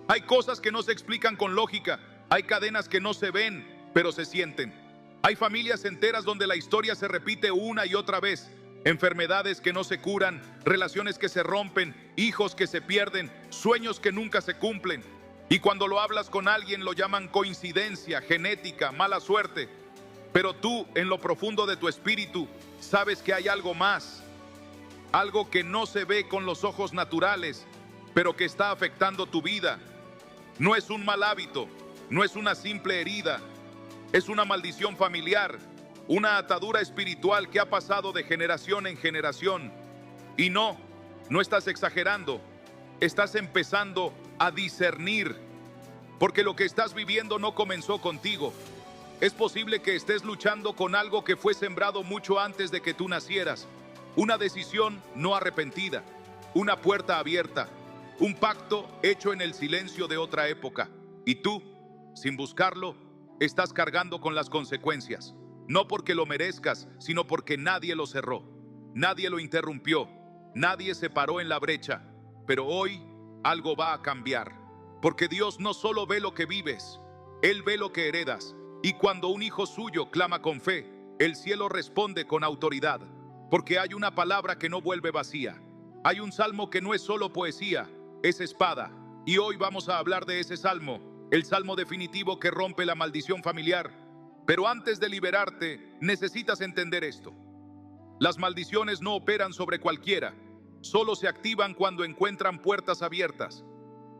Hay cosas que no se explican con lógica. Hay cadenas que no se ven, pero se sienten. Hay familias enteras donde la historia se repite una y otra vez. Enfermedades que no se curan, relaciones que se rompen, hijos que se pierden, sueños que nunca se cumplen. Y cuando lo hablas con alguien lo llaman coincidencia, genética, mala suerte. Pero tú, en lo profundo de tu espíritu, sabes que hay algo más. Algo que no se ve con los ojos naturales, pero que está afectando tu vida. No es un mal hábito, no es una simple herida, es una maldición familiar, una atadura espiritual que ha pasado de generación en generación. Y no estás exagerando, estás empezando a discernir, porque lo que estás viviendo no comenzó contigo. Es posible que estés luchando con algo que fue sembrado mucho antes de que tú nacieras. Una decisión no arrepentida, una puerta abierta, un pacto hecho en el silencio de otra época. Y tú, sin buscarlo, estás cargando con las consecuencias. No porque lo merezcas, sino porque nadie lo cerró, nadie lo interrumpió, nadie se paró en la brecha. Pero hoy algo va a cambiar, porque Dios no solo ve lo que vives, Él ve lo que heredas. Y cuando un hijo suyo clama con fe, el cielo responde con autoridad, porque hay una palabra que no vuelve vacía. Hay un salmo que no es solo poesía, es espada. Y hoy vamos a hablar de ese salmo, el salmo definitivo que rompe la maldición familiar. Pero antes de liberarte, necesitas entender esto. Las maldiciones no operan sobre cualquiera, solo se activan cuando encuentran puertas abiertas.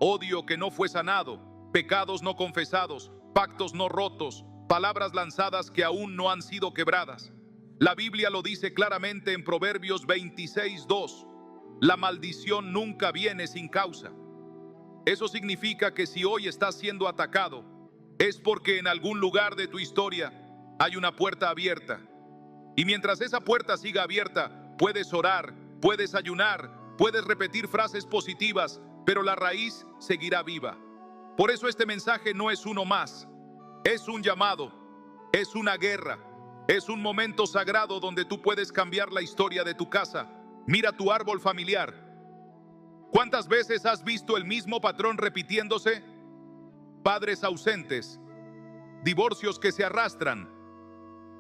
Odio que no fue sanado, pecados no confesados, pactos no rotos, palabras lanzadas que aún no han sido quebradas. La Biblia lo dice claramente en Proverbios 26:2. La maldición nunca viene sin causa. Eso significa que si hoy estás siendo atacado, es porque en algún lugar de tu historia hay una puerta abierta. Y mientras esa puerta siga abierta, puedes orar, puedes ayunar, puedes repetir frases positivas, pero la raíz seguirá viva. Por eso este mensaje no es uno más, es un llamado, es una guerra, es un momento sagrado donde tú puedes cambiar la historia de tu casa. Mira tu árbol familiar. ¿Cuántas veces has visto el mismo patrón repitiéndose? Padres ausentes, divorcios que se arrastran,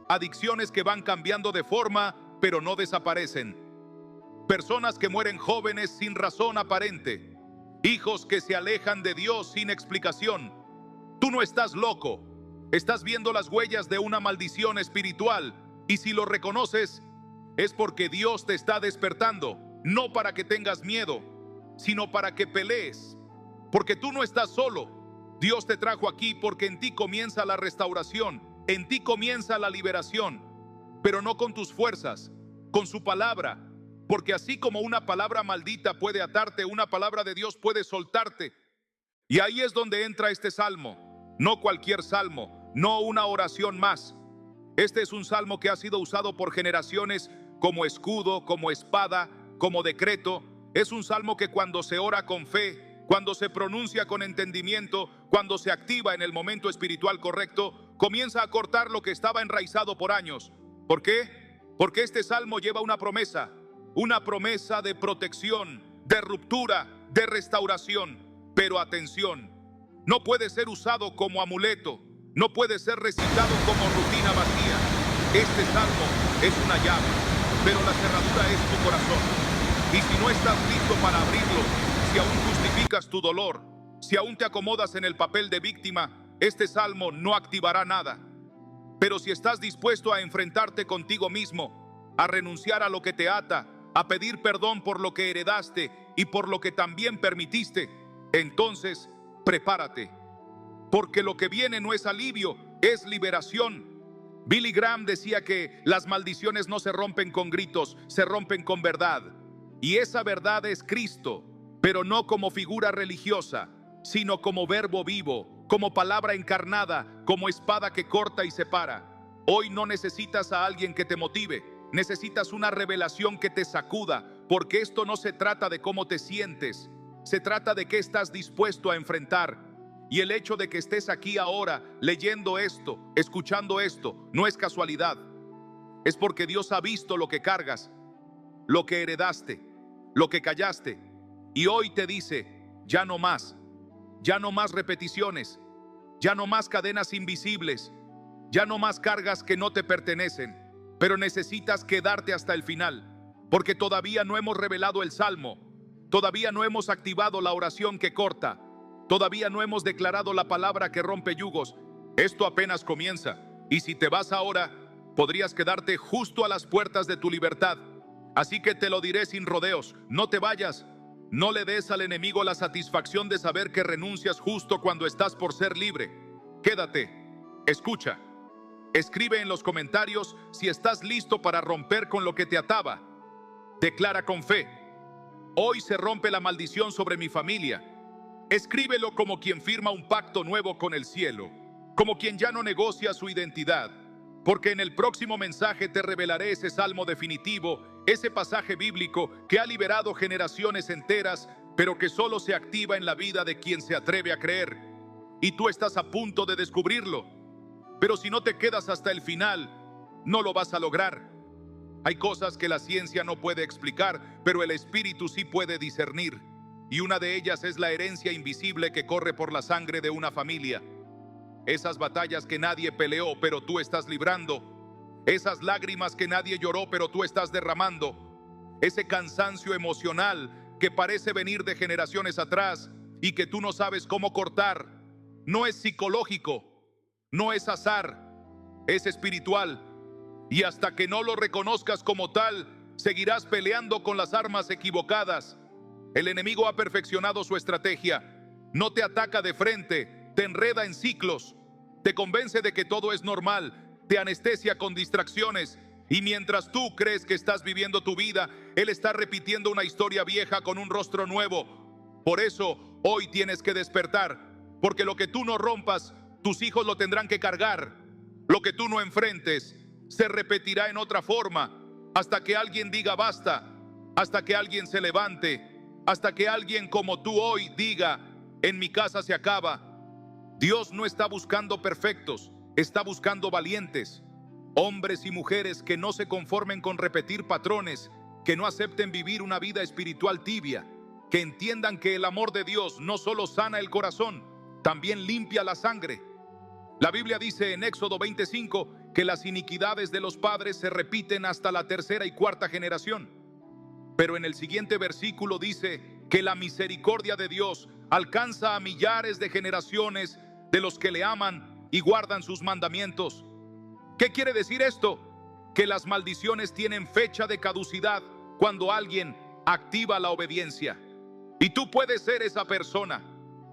adicciones que van cambiando de forma pero no desaparecen, personas que mueren jóvenes sin razón aparente, hijos que se alejan de Dios sin explicación. Tú no estás loco, estás viendo las huellas de una maldición espiritual, y si lo reconoces, es porque Dios te está despertando, no para que tengas miedo, sino para que pelees, porque tú no estás solo. Dios te trajo aquí porque en ti comienza la restauración, en ti comienza la liberación, pero no con tus fuerzas, con su palabra, porque así como una palabra maldita puede atarte, una palabra de Dios puede soltarte. Y ahí es donde entra este salmo, no cualquier salmo, no una oración más. Este es un salmo que ha sido usado por generaciones como escudo, como espada, como decreto. Es un salmo que cuando se ora con fe, cuando se pronuncia con entendimiento, cuando se activa en el momento espiritual correcto, comienza a cortar lo que estaba enraizado por años. ¿Por qué? Porque este salmo lleva una promesa de protección, de ruptura, de restauración. Pero atención, no puede ser usado como amuleto, no puede ser recitado como rutina vacía. Este salmo es una llave, pero la cerradura es tu corazón. Y si no estás listo para abrirlo, si aún justificas tu dolor, si aún te acomodas en el papel de víctima, este salmo no activará nada. Pero si estás dispuesto a enfrentarte contigo mismo, a renunciar a lo que te ata, a pedir perdón por lo que heredaste y por lo que también permitiste, entonces prepárate, porque lo que viene no es alivio, es liberación. Billy Graham decía que las maldiciones no se rompen con gritos, se rompen con verdad. Y esa verdad es Cristo, pero no como figura religiosa, sino como verbo vivo, como palabra encarnada, como espada que corta y separa. Hoy no necesitas a alguien que te motive, necesitas una revelación que te sacuda, porque esto no se trata de cómo te sientes, se trata de qué estás dispuesto a enfrentar. Y el hecho de que estés aquí ahora leyendo esto, escuchando esto, no es casualidad. Es porque Dios ha visto lo que cargas, lo que heredaste, lo que callaste, y hoy te dice, ya no más. Ya no más repeticiones, ya no más cadenas invisibles, ya no más cargas que no te pertenecen, pero necesitas quedarte hasta el final, porque todavía no hemos revelado el salmo, todavía no hemos activado la oración que corta, todavía no hemos declarado la palabra que rompe yugos. Esto apenas comienza, y si te vas ahora, podrías quedarte justo a las puertas de tu libertad. Así que te lo diré sin rodeos, no te vayas. No le des al enemigo la satisfacción de saber que renuncias justo cuando estás por ser libre. Quédate, escucha. Escribe en los comentarios si estás listo para romper con lo que te ataba. Declara con fe: hoy se rompe la maldición sobre mi familia. Escríbelo como quien firma un pacto nuevo con el cielo, como quien ya no negocia su identidad, porque en el próximo mensaje te revelaré ese salmo definitivo, ese pasaje bíblico que ha liberado generaciones enteras, pero que solo se activa en la vida de quien se atreve a creer. Y tú estás a punto de descubrirlo. Pero si no te quedas hasta el final, no lo vas a lograr. Hay cosas que la ciencia no puede explicar, pero el espíritu sí puede discernir. Y una de ellas es la herencia invisible que corre por la sangre de una familia. Esas batallas que nadie peleó, pero tú estás librando. Esas lágrimas que nadie lloró, pero tú estás derramando. Ese cansancio emocional que parece venir de generaciones atrás y que tú no sabes cómo cortar. No es psicológico, no es azar, es espiritual. Y hasta que no lo reconozcas como tal, seguirás peleando con las armas equivocadas. El enemigo ha perfeccionado su estrategia. No te ataca de frente, te enreda en ciclos, te convence de que todo es normal, te anestesia con distracciones, y mientras tú crees que estás viviendo tu vida, él está repitiendo una historia vieja con un rostro nuevo. Por eso hoy tienes que despertar, porque lo que tú no rompas, tus hijos lo tendrán que cargar. Lo que tú no enfrentes se repetirá en otra forma, hasta que alguien diga basta, hasta que alguien se levante, hasta que alguien como tú hoy diga: en mi casa se acaba. Dios no está buscando perfectos, está buscando valientes, hombres y mujeres que no se conformen con repetir patrones, que no acepten vivir una vida espiritual tibia, que entiendan que el amor de Dios no solo sana el corazón, también limpia la sangre. La Biblia dice en Éxodo 25 que las iniquidades de los padres se repiten hasta la tercera y cuarta generación. Pero en el siguiente versículo dice que la misericordia de Dios alcanza a millares de generaciones de los que le aman y guardan sus mandamientos. ¿Qué quiere decir esto? Que las maldiciones tienen fecha de caducidad cuando alguien activa la obediencia. Y tú puedes ser esa persona.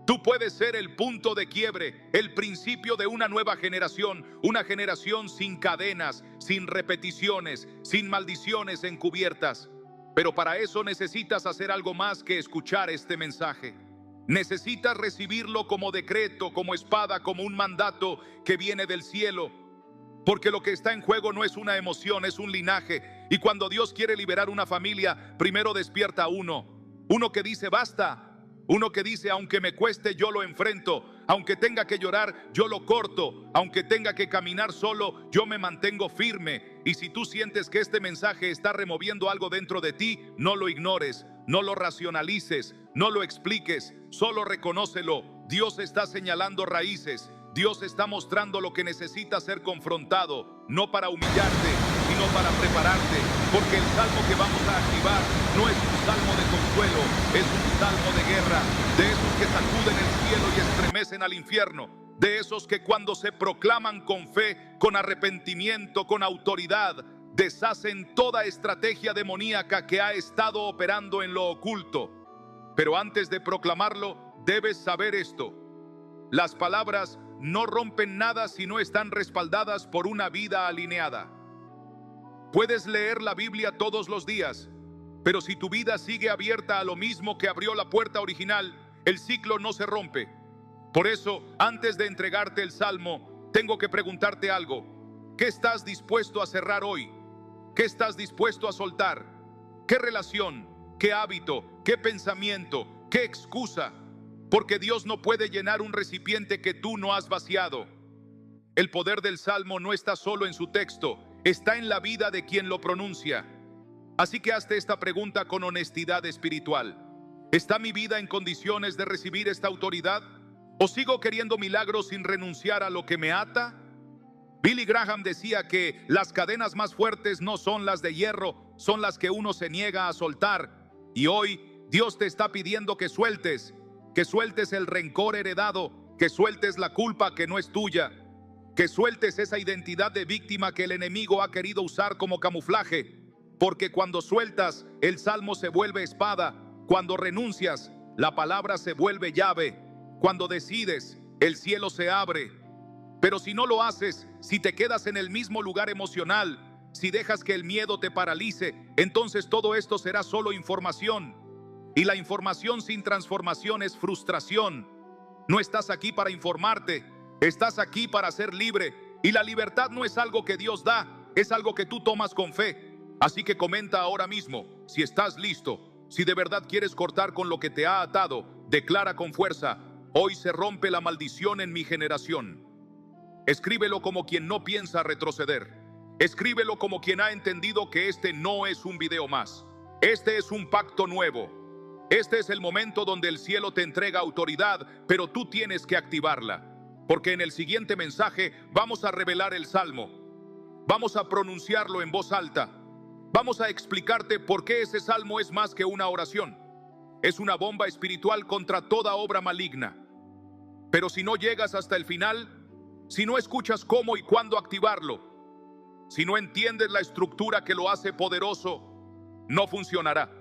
Tú puedes ser el punto de quiebre, el principio de una nueva generación, una generación sin cadenas, sin repeticiones, sin maldiciones encubiertas. Pero para eso necesitas hacer algo más que escuchar este mensaje. Necesitas recibirlo como decreto, como espada, como un mandato que viene del cielo. Porque lo que está en juego no es una emoción, es un linaje. Y cuando Dios quiere liberar una familia, primero despierta a uno que dice basta. Uno que dice: aunque me cueste, yo lo enfrento. Aunque tenga que llorar, yo lo corto. Aunque tenga que caminar solo, yo me mantengo firme. Y si tú sientes que este mensaje está removiendo algo dentro de ti, no lo ignores, no lo racionalices, no lo expliques, solo reconócelo. Dios está señalando raíces. Dios está mostrando lo que necesita ser confrontado, no para humillarte, sino para prepararte, porque el salmo que vamos a activar no es un salmo de consuelo, es un salmo de guerra, de esos que sacuden el cielo y estremecen al infierno, de esos que cuando se proclaman con fe, con arrepentimiento, con autoridad, deshacen toda estrategia demoníaca que ha estado operando en lo oculto. Pero antes de proclamarlo, debes saber esto: las palabras no rompen nada si no están respaldadas por una vida alineada. Puedes leer la Biblia todos los días, pero si tu vida sigue abierta a lo mismo que abrió la puerta original, el ciclo no se rompe. Por eso, antes de entregarte el salmo, tengo que preguntarte algo. ¿Qué estás dispuesto a cerrar hoy? ¿Qué estás dispuesto a soltar? ¿Qué relación? ¿Qué hábito? ¿Qué pensamiento? ¿Qué excusa? Porque Dios no puede llenar un recipiente que tú no has vaciado. El poder del salmo no está solo en su texto, está en la vida de quien lo pronuncia. Así que hazte esta pregunta con honestidad espiritual. ¿Está mi vida en condiciones de recibir esta autoridad? ¿O sigo queriendo milagros sin renunciar a lo que me ata? Billy Graham decía que las cadenas más fuertes no son las de hierro, son las que uno se niega a soltar. Y hoy Dios te está pidiendo que sueltes el rencor heredado, que sueltes la culpa que no es tuya, que sueltes esa identidad de víctima que el enemigo ha querido usar como camuflaje. Porque cuando sueltas, el salmo se vuelve espada. Cuando renuncias, la palabra se vuelve llave. Cuando decides, el cielo se abre. Pero si no lo haces, si te quedas en el mismo lugar emocional, si dejas que el miedo te paralice, entonces todo esto será solo información. Y la información sin transformación es frustración. No estás aquí para informarte, estás aquí para ser libre. Y la libertad no es algo que Dios da, es algo que tú tomas con fe. Así que comenta ahora mismo, si estás listo, si de verdad quieres cortar con lo que te ha atado, declara con fuerza: hoy se rompe la maldición en mi generación. Escríbelo como quien no piensa retroceder. Escríbelo como quien ha entendido que este no es un video más. Este es un pacto nuevo. Este es el momento donde el cielo te entrega autoridad, pero tú tienes que activarla. Porque en el siguiente mensaje vamos a revelar el salmo. Vamos a pronunciarlo en voz alta. Vamos a explicarte por qué ese salmo es más que una oración. Es una bomba espiritual contra toda obra maligna. Pero si no llegas hasta el final, si no escuchas cómo y cuándo activarlo, si no entiendes la estructura que lo hace poderoso, no funcionará.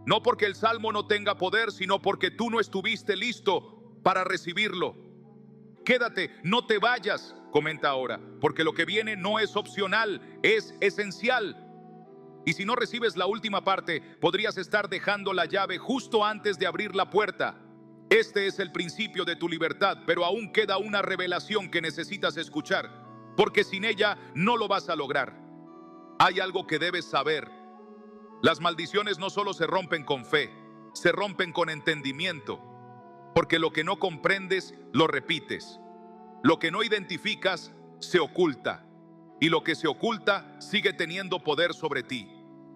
No porque el salmo no tenga poder, sino porque tú no estuviste listo para recibirlo. Quédate, no te vayas, comenta ahora, porque lo que viene no es opcional, es esencial. Y si no recibes la última parte, podrías estar dejando la llave justo antes de abrir la puerta. Este es el principio de tu libertad, pero aún queda una revelación que necesitas escuchar, porque sin ella no lo vas a lograr. Hay algo que debes saber. Las maldiciones no solo se rompen con fe, se rompen con entendimiento, porque lo que no comprendes, lo repites. Lo que no identificas, se oculta, y lo que se oculta sigue teniendo poder sobre ti.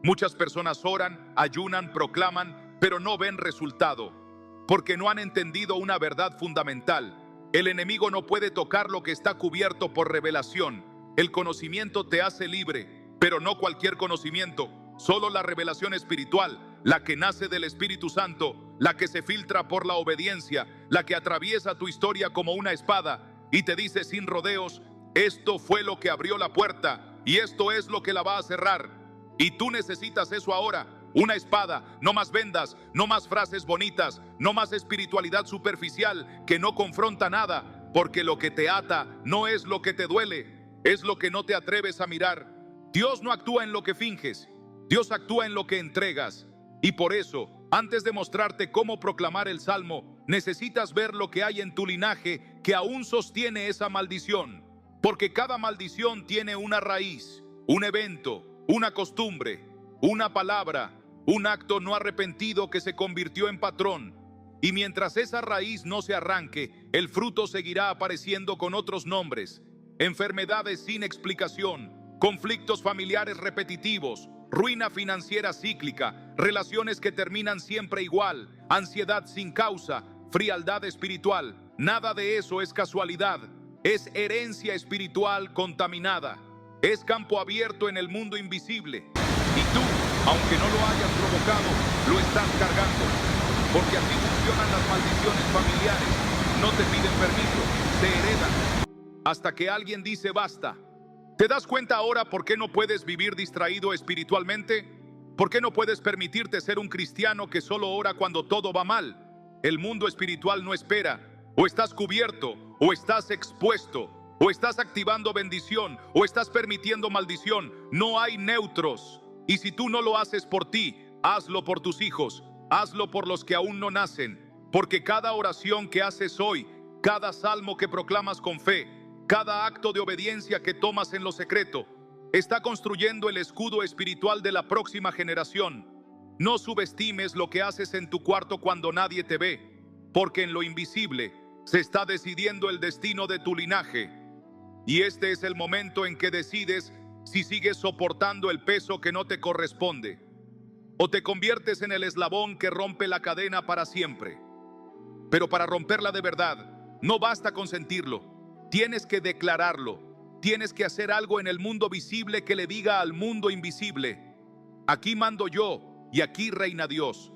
Muchas personas oran, ayunan, proclaman, pero no ven resultado, porque no han entendido una verdad fundamental. El enemigo no puede tocar lo que está cubierto por revelación. El conocimiento te hace libre, pero no cualquier conocimiento, solo la revelación espiritual, la que nace del Espíritu Santo, la que se filtra por la obediencia, la que atraviesa tu historia como una espada y te dice sin rodeos: esto fue lo que abrió la puerta y esto es lo que la va a cerrar. Y tú necesitas eso ahora, una espada, no más vendas, no más frases bonitas, no más espiritualidad superficial que no confronta nada, porque lo que te ata no es lo que te duele, es lo que no te atreves a mirar. Dios no actúa en lo que finges, Dios actúa en lo que entregas. Y por eso, antes de mostrarte cómo proclamar el salmo, necesitas ver lo que hay en tu linaje que aún sostiene esa maldición. Porque cada maldición tiene una raíz, un evento, una costumbre, una palabra, un acto no arrepentido que se convirtió en patrón. Y mientras esa raíz no se arranque, el fruto seguirá apareciendo con otros nombres: enfermedades sin explicación, conflictos familiares repetitivos, ruina financiera cíclica, relaciones que terminan siempre igual, ansiedad sin causa, frialdad espiritual. Nada de eso es casualidad, es herencia espiritual contaminada. Es campo abierto en el mundo invisible. Y tú, aunque no lo hayas provocado, lo estás cargando. Porque así funcionan las maldiciones familiares. No te piden permiso, se heredan. Hasta que alguien dice basta. ¿Te das cuenta ahora por qué no puedes vivir distraído espiritualmente? ¿Por qué no puedes permitirte ser un cristiano que solo ora cuando todo va mal? El mundo espiritual no espera. O estás cubierto, o estás expuesto. O estás activando bendición, o estás permitiendo maldición. No hay neutros. Y si tú no lo haces por ti, hazlo por tus hijos. Hazlo por los que aún no nacen. Porque cada oración que haces hoy, cada salmo que proclamas con fe, cada acto de obediencia que tomas en lo secreto, está construyendo el escudo espiritual de la próxima generación. No subestimes lo que haces en tu cuarto cuando nadie te ve, porque en lo invisible se está decidiendo el destino de tu linaje. Y este es el momento en que decides si sigues soportando el peso que no te corresponde, o te conviertes en el eslabón que rompe la cadena para siempre. Pero para romperla de verdad, No basta con sentirlo, tienes que declararlo. Tienes que hacer algo en el mundo visible que le diga al mundo invisible: aquí mando yo y aquí reina Dios.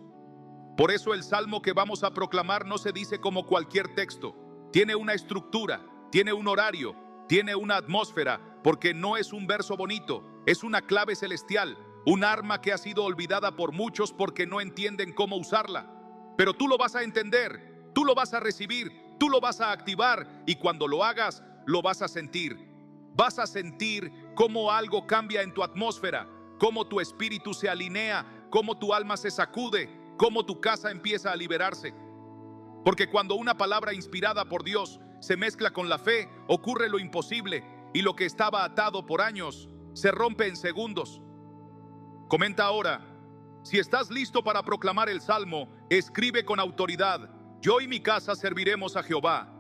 Por eso el salmo que vamos a proclamar no se dice como cualquier texto. Tiene una estructura, tiene un horario, tiene una atmósfera, porque no es un verso bonito, es una clave celestial, un arma que ha sido olvidada por muchos porque no entienden cómo usarla. Pero tú lo vas a entender, tú lo vas a recibir, tú lo vas a activar, y cuando lo hagas, lo vas a sentir. Vas a sentir cómo algo cambia en tu atmósfera, cómo tu espíritu se alinea, cómo tu alma se sacude, cómo tu casa empieza a liberarse. Porque cuando una palabra inspirada por Dios se mezcla con la fe, ocurre lo imposible, y lo que estaba atado por años se rompe en segundos. Comenta ahora: si estás listo para proclamar el salmo, escribe con autoridad: yo y mi casa serviremos a Jehová.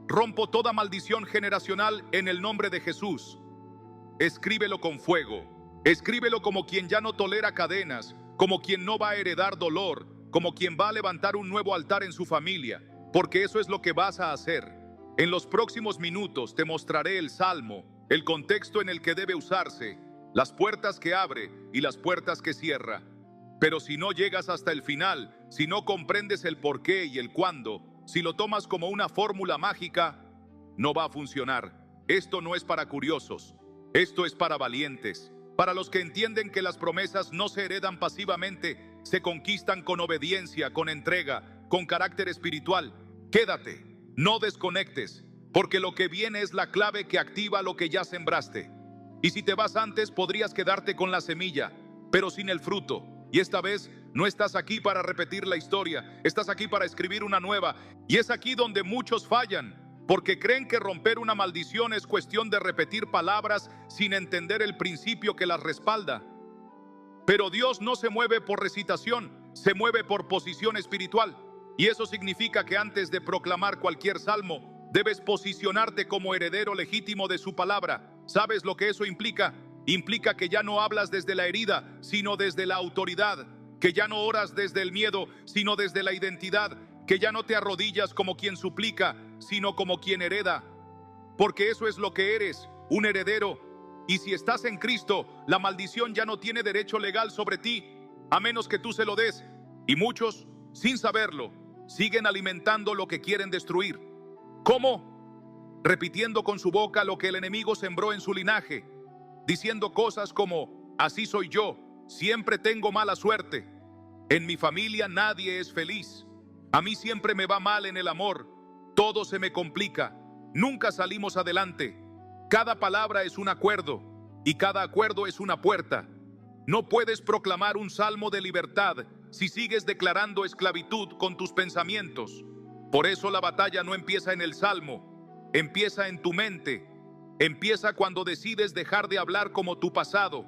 Rompo toda maldición generacional en el nombre de Jesús. Escríbelo con fuego. Escríbelo como quien ya no tolera cadenas, como quien no va a heredar dolor, como quien va a levantar un nuevo altar en su familia, porque eso es lo que vas a hacer. En los próximos minutos te mostraré el salmo, el contexto en el que debe usarse, las puertas que abre y las puertas que cierra. Pero si no llegas hasta el final, si no comprendes el por qué y el cuándo, si lo tomas como una fórmula mágica, no va a funcionar. Esto no es para curiosos, esto es para valientes, para los que entienden que las promesas no se heredan pasivamente, se conquistan con obediencia, con entrega, con carácter espiritual. Quédate, no desconectes, porque lo que viene es la clave que activa lo que ya sembraste. Y si te vas antes, podrías quedarte con la semilla, pero sin el fruto. Y esta vez no estás aquí para repetir la historia, estás aquí para escribir una nueva. Y es aquí donde muchos fallan, porque creen que romper una maldición es cuestión de repetir palabras sin entender el principio que las respalda. Pero Dios no se mueve por recitación, se mueve por posición espiritual. Y eso significa que antes de proclamar cualquier salmo, debes posicionarte como heredero legítimo de su palabra. ¿Sabes lo que eso implica? Implica que ya no hablas desde la herida, sino desde la autoridad, que ya no oras desde el miedo, sino desde la identidad, que ya no te arrodillas como quien suplica, sino como quien hereda. Porque eso es lo que eres, un heredero. Y si estás en Cristo, la maldición ya no tiene derecho legal sobre ti, a menos que tú se lo des. Y muchos, sin saberlo, siguen alimentando lo que quieren destruir. ¿Cómo? Repitiendo con su boca lo que el enemigo sembró en su linaje, diciendo cosas como: así soy yo, siempre tengo mala suerte, en mi familia nadie es feliz, a mí siempre me va mal en el amor, todo se me complica, nunca salimos adelante. Cada palabra es un acuerdo y cada acuerdo es una puerta. No puedes proclamar un salmo de libertad si sigues declarando esclavitud con tus pensamientos. Por eso la batalla no empieza en el salmo, empieza en tu mente. Empieza cuando decides dejar de hablar como tu pasado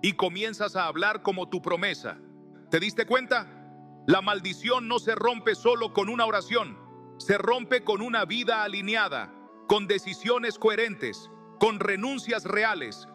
y comienzas a hablar como tu promesa. ¿Te diste cuenta? La maldición no se rompe solo con una oración, se rompe con una vida alineada, con decisiones coherentes, con renuncias reales,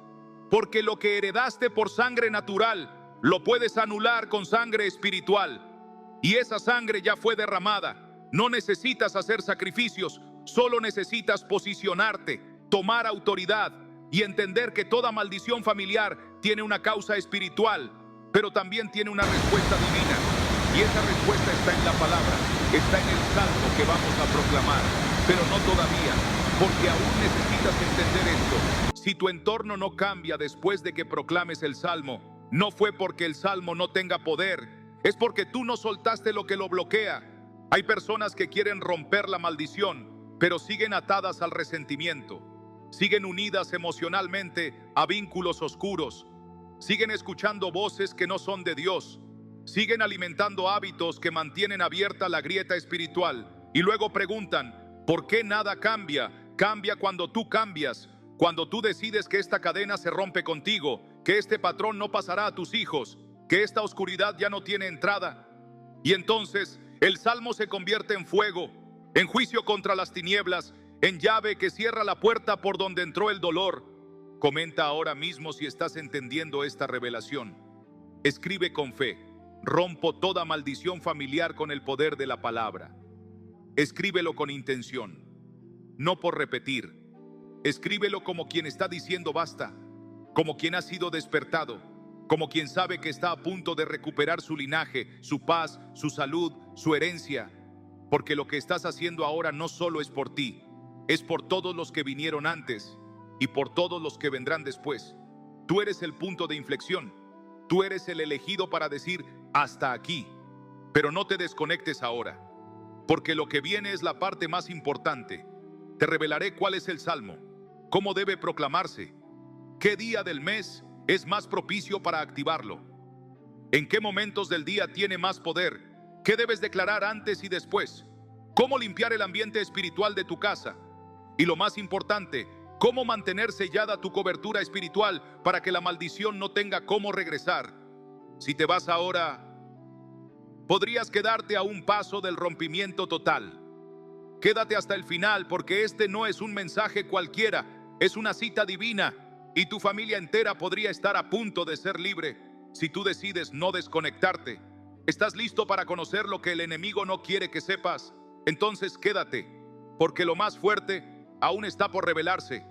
porque lo que heredaste por sangre natural, lo puedes anular con sangre espiritual. Y esa sangre ya fue derramada. No necesitas hacer sacrificios, solo necesitas posicionarte, tomar autoridad y entender que toda maldición familiar tiene una causa espiritual, pero también tiene una respuesta divina. Y esa respuesta está en la palabra, está en el salmo que vamos a proclamar, pero no todavía, porque aún necesitas entender esto. Si tu entorno no cambia después de que proclames el salmo, no fue porque el salmo no tenga poder, es porque tú no soltaste lo que lo bloquea. Hay personas que quieren romper la maldición, pero siguen atadas al resentimiento. Siguen unidas emocionalmente a vínculos oscuros. Siguen escuchando voces que no son de Dios. Siguen alimentando hábitos que mantienen abierta la grieta espiritual. Y luego preguntan: ¿por qué nada cambia? Cambia cuando tú cambias. Cuando tú decides que esta cadena se rompe contigo, que este patrón no pasará a tus hijos, que esta oscuridad ya no tiene entrada. Y entonces el salmo se convierte en fuego, en juicio contra las tinieblas, en llave que cierra la puerta por donde entró el dolor. Comenta ahora mismo si estás entendiendo esta revelación. Escribe con fe: rompo toda maldición familiar con el poder de la palabra. Escríbelo con intención, no por repetir. Escríbelo como quien está diciendo basta, como quien ha sido despertado, como quien sabe que está a punto de recuperar su linaje, su paz, su salud, su herencia. Porque lo que estás haciendo ahora no solo es por ti, es por todos los que vinieron antes y por todos los que vendrán después. Tú eres el punto de inflexión. Tú eres el elegido para decir hasta aquí. Pero no te desconectes ahora, porque lo que viene es la parte más importante. Te revelaré cuál es el salmo, cómo debe proclamarse, qué día del mes es más propicio para activarlo, en qué momentos del día tiene más poder, qué debes declarar antes y después, cómo limpiar el ambiente espiritual de tu casa y, lo más importante, cómo mantener sellada tu cobertura espiritual para que la maldición no tenga cómo regresar. Si te vas ahora, podrías quedarte a un paso del rompimiento total. Quédate hasta el final, porque este no es un mensaje cualquiera, es una cita divina, y tu familia entera podría estar a punto de ser libre si tú decides no desconectarte. ¿Estás listo para conocer lo que el enemigo no quiere que sepas? Entonces quédate, porque lo más fuerte aún está por revelarse.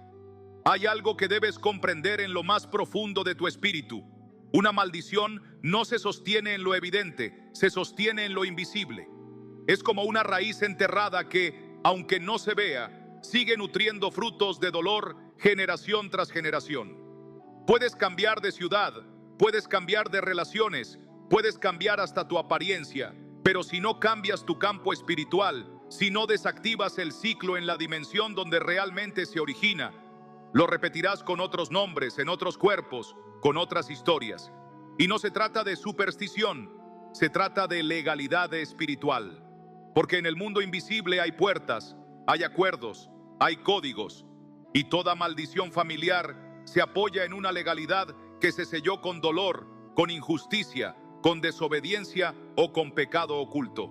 Hay algo que debes comprender en lo más profundo de tu espíritu. Una maldición no se sostiene en lo evidente, se sostiene en lo invisible. Es como una raíz enterrada que, aunque no se vea, sigue nutriendo frutos de dolor generación tras generación. Puedes cambiar de ciudad, puedes cambiar de relaciones, puedes cambiar hasta tu apariencia, pero si no cambias tu campo espiritual, si no desactivas el ciclo en la dimensión donde realmente se origina, lo repetirás con otros nombres, en otros cuerpos, con otras historias. Y no se trata de superstición, se trata de legalidad espiritual. Porque en el mundo invisible hay puertas, hay acuerdos, hay códigos, y toda maldición familiar se apoya en una legalidad que se selló con dolor, con injusticia, con desobediencia o con pecado oculto.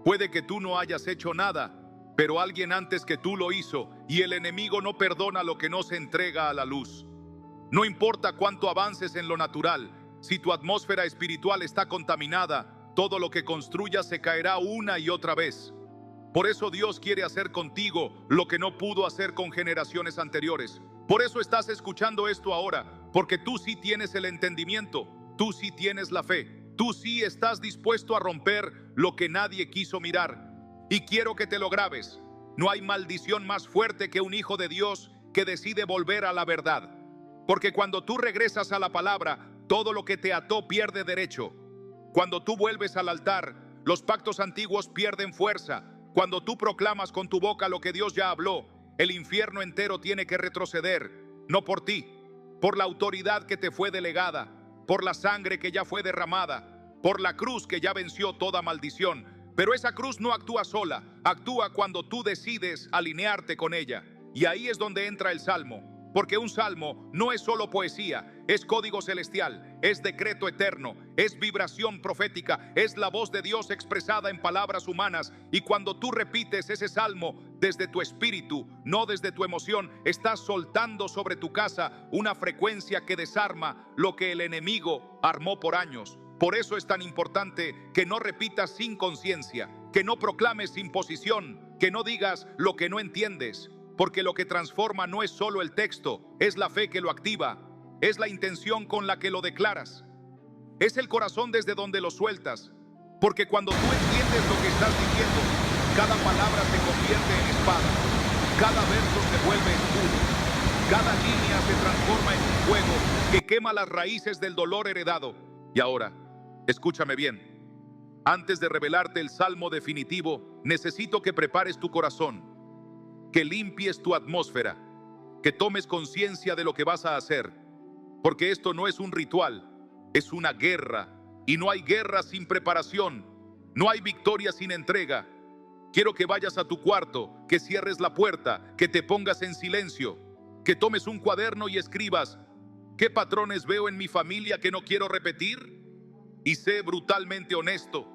Puede que tú no hayas hecho nada, pero alguien antes que tú lo hizo, y el enemigo no perdona lo que no se entrega a la luz. No importa cuánto avances en lo natural, si tu atmósfera espiritual está contaminada, todo lo que construyas se caerá una y otra vez. Por eso Dios quiere hacer contigo lo que no pudo hacer con generaciones anteriores. Por eso estás escuchando esto ahora, porque tú sí tienes el entendimiento, tú sí tienes la fe, tú sí estás dispuesto a romper lo que nadie quiso mirar. Y quiero que te lo grabes. No hay maldición más fuerte que un hijo de Dios que decide volver a la verdad. Porque cuando tú regresas a la palabra, todo lo que te ató pierde derecho. Cuando tú vuelves al altar, los pactos antiguos pierden fuerza. Cuando tú proclamas con tu boca lo que Dios ya habló, el infierno entero tiene que retroceder, no por ti, por la autoridad que te fue delegada, por la sangre que ya fue derramada, por la cruz que ya venció toda maldición. Pero esa cruz no actúa sola, actúa cuando tú decides alinearte con ella. Y ahí es donde entra el salmo. Porque un salmo no es solo poesía, es código celestial, es decreto eterno, es vibración profética, es la voz de Dios expresada en palabras humanas. Y cuando tú repites ese salmo desde tu espíritu, no desde tu emoción, estás soltando sobre tu casa una frecuencia que desarma lo que el enemigo armó por años. Por eso es tan importante que no repitas sin conciencia, que no proclames sin posición, que no digas lo que no entiendes. Porque lo que transforma no es solo el texto, es la fe que lo activa, es la intención con la que lo declaras, es el corazón desde donde lo sueltas. Porque cuando tú entiendes lo que estás diciendo, cada palabra se convierte en espada, cada verso se vuelve escudo, cada línea se transforma en un fuego que quema las raíces del dolor heredado. Y ahora, escúchame bien, antes de revelarte el salmo definitivo, necesito que prepares tu corazón, que limpies tu atmósfera, que tomes conciencia de lo que vas a hacer, porque esto no es un ritual, es una guerra, y no hay guerra sin preparación, no hay victoria sin entrega. Quiero que vayas a tu cuarto, que cierres la puerta, que te pongas en silencio, que tomes un cuaderno y escribas: ¿qué patrones veo en mi familia que no quiero repetir? Y sé brutalmente honesto,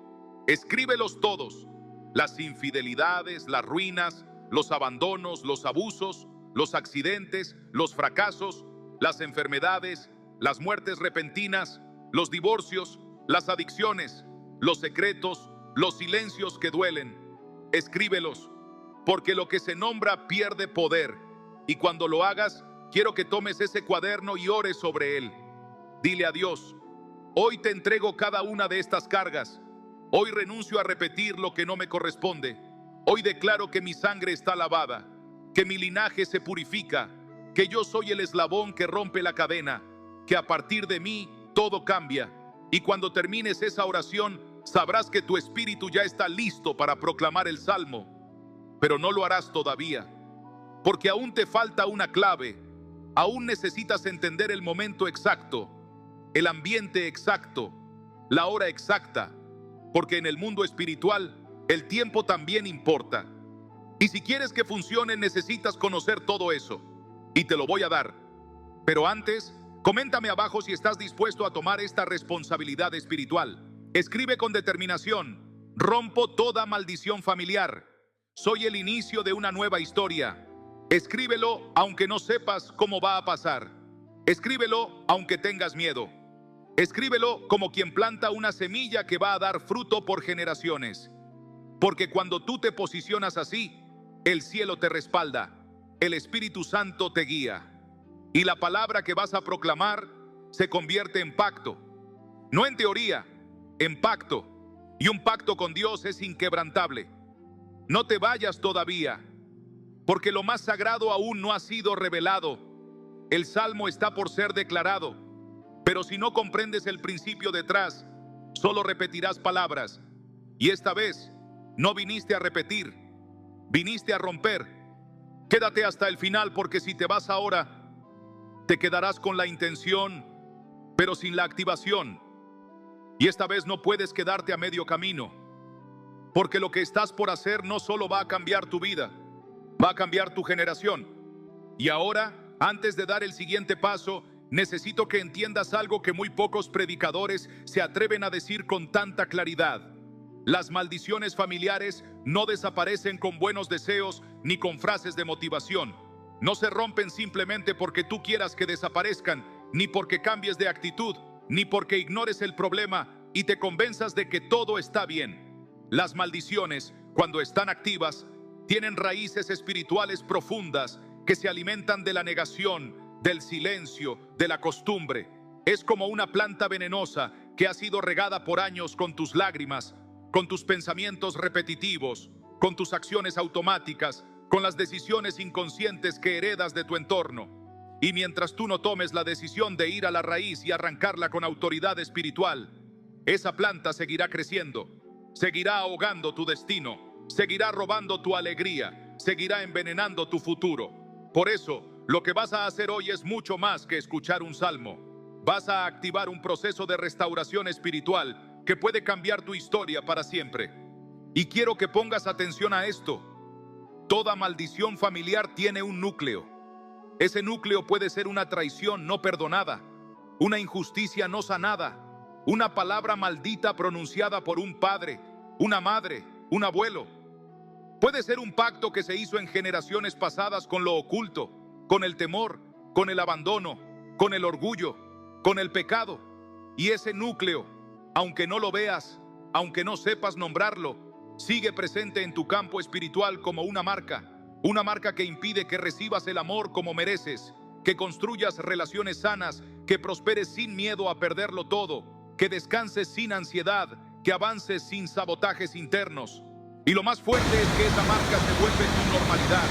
escríbelos todos: las infidelidades, las ruinas, los abandonos, los abusos, los accidentes, los fracasos, las enfermedades, las muertes repentinas, los divorcios, las adicciones, los secretos, los silencios que duelen. Escríbelos, porque lo que se nombra pierde poder. Y cuando lo hagas, quiero que tomes ese cuaderno y ores sobre él. Dile a Dios: hoy te entrego cada una de estas cargas. Hoy renuncio a repetir lo que no me corresponde. Hoy declaro que mi sangre está lavada, que mi linaje se purifica, que yo soy el eslabón que rompe la cadena, que a partir de mí todo cambia. Y cuando termines esa oración, sabrás que tu espíritu ya está listo para proclamar el salmo. Pero no lo harás todavía, porque aún te falta una clave. Aún necesitas entender el momento exacto, el ambiente exacto, la hora exacta, porque en el mundo espiritual el tiempo también importa. Y si quieres que funcione, necesitas conocer todo eso, y te lo voy a dar. Pero antes, coméntame abajo si estás dispuesto a tomar esta responsabilidad espiritual. Escribe con determinación: rompo toda maldición familiar. Soy el inicio de una nueva historia. Escríbelo aunque no sepas cómo va a pasar. Escríbelo aunque tengas miedo. Escríbelo como quien planta una semilla que va a dar fruto por generaciones. Porque cuando tú te posicionas así, el cielo te respalda, el Espíritu Santo te guía, y la palabra que vas a proclamar se convierte en pacto. No en teoría, en pacto. Y un pacto con Dios es inquebrantable. No te vayas todavía, porque lo más sagrado aún no ha sido revelado. El salmo está por ser declarado, pero si no comprendes el principio detrás, solo repetirás palabras. Y esta vez no viniste a repetir, viniste a romper. Quédate hasta el final, porque si te vas ahora, te quedarás con la intención, pero sin la activación. Y esta vez no puedes quedarte a medio camino, porque lo que estás por hacer no solo va a cambiar tu vida, va a cambiar tu generación. Y ahora, antes de dar el siguiente paso, necesito que entiendas algo que muy pocos predicadores se atreven a decir con tanta claridad. Las maldiciones familiares no desaparecen con buenos deseos ni con frases de motivación. No se rompen simplemente porque tú quieras que desaparezcan, ni porque cambies de actitud, ni porque ignores el problema y te convenzas de que todo está bien. Las maldiciones, cuando están activas, tienen raíces espirituales profundas que se alimentan de la negación, del silencio, de la costumbre. Es como una planta venenosa que ha sido regada por años con tus lágrimas, con tus pensamientos repetitivos, con tus acciones automáticas, con las decisiones inconscientes que heredas de tu entorno. Y mientras tú no tomes la decisión de ir a la raíz y arrancarla con autoridad espiritual, esa planta seguirá creciendo, seguirá ahogando tu destino, seguirá robando tu alegría, seguirá envenenando tu futuro. Por eso, lo que vas a hacer hoy es mucho más que escuchar un salmo. Vas a activar un proceso de restauración espiritual que puede cambiar tu historia para siempre. Y quiero que pongas atención a esto. Toda maldición familiar tiene un núcleo. Ese núcleo puede ser una traición no perdonada, una injusticia no sanada, una palabra maldita pronunciada por un padre, una madre, un abuelo. Puede ser un pacto que se hizo en generaciones pasadas con lo oculto, con el temor, con el abandono, con el orgullo, con el pecado. Y ese núcleo, aunque no lo veas, aunque no sepas nombrarlo, sigue presente en tu campo espiritual como una marca que impide que recibas el amor como mereces, que construyas relaciones sanas, que prosperes sin miedo a perderlo todo, que descanses sin ansiedad, que avances sin sabotajes internos. Y lo más fuerte es que esa marca se vuelve tu normalidad.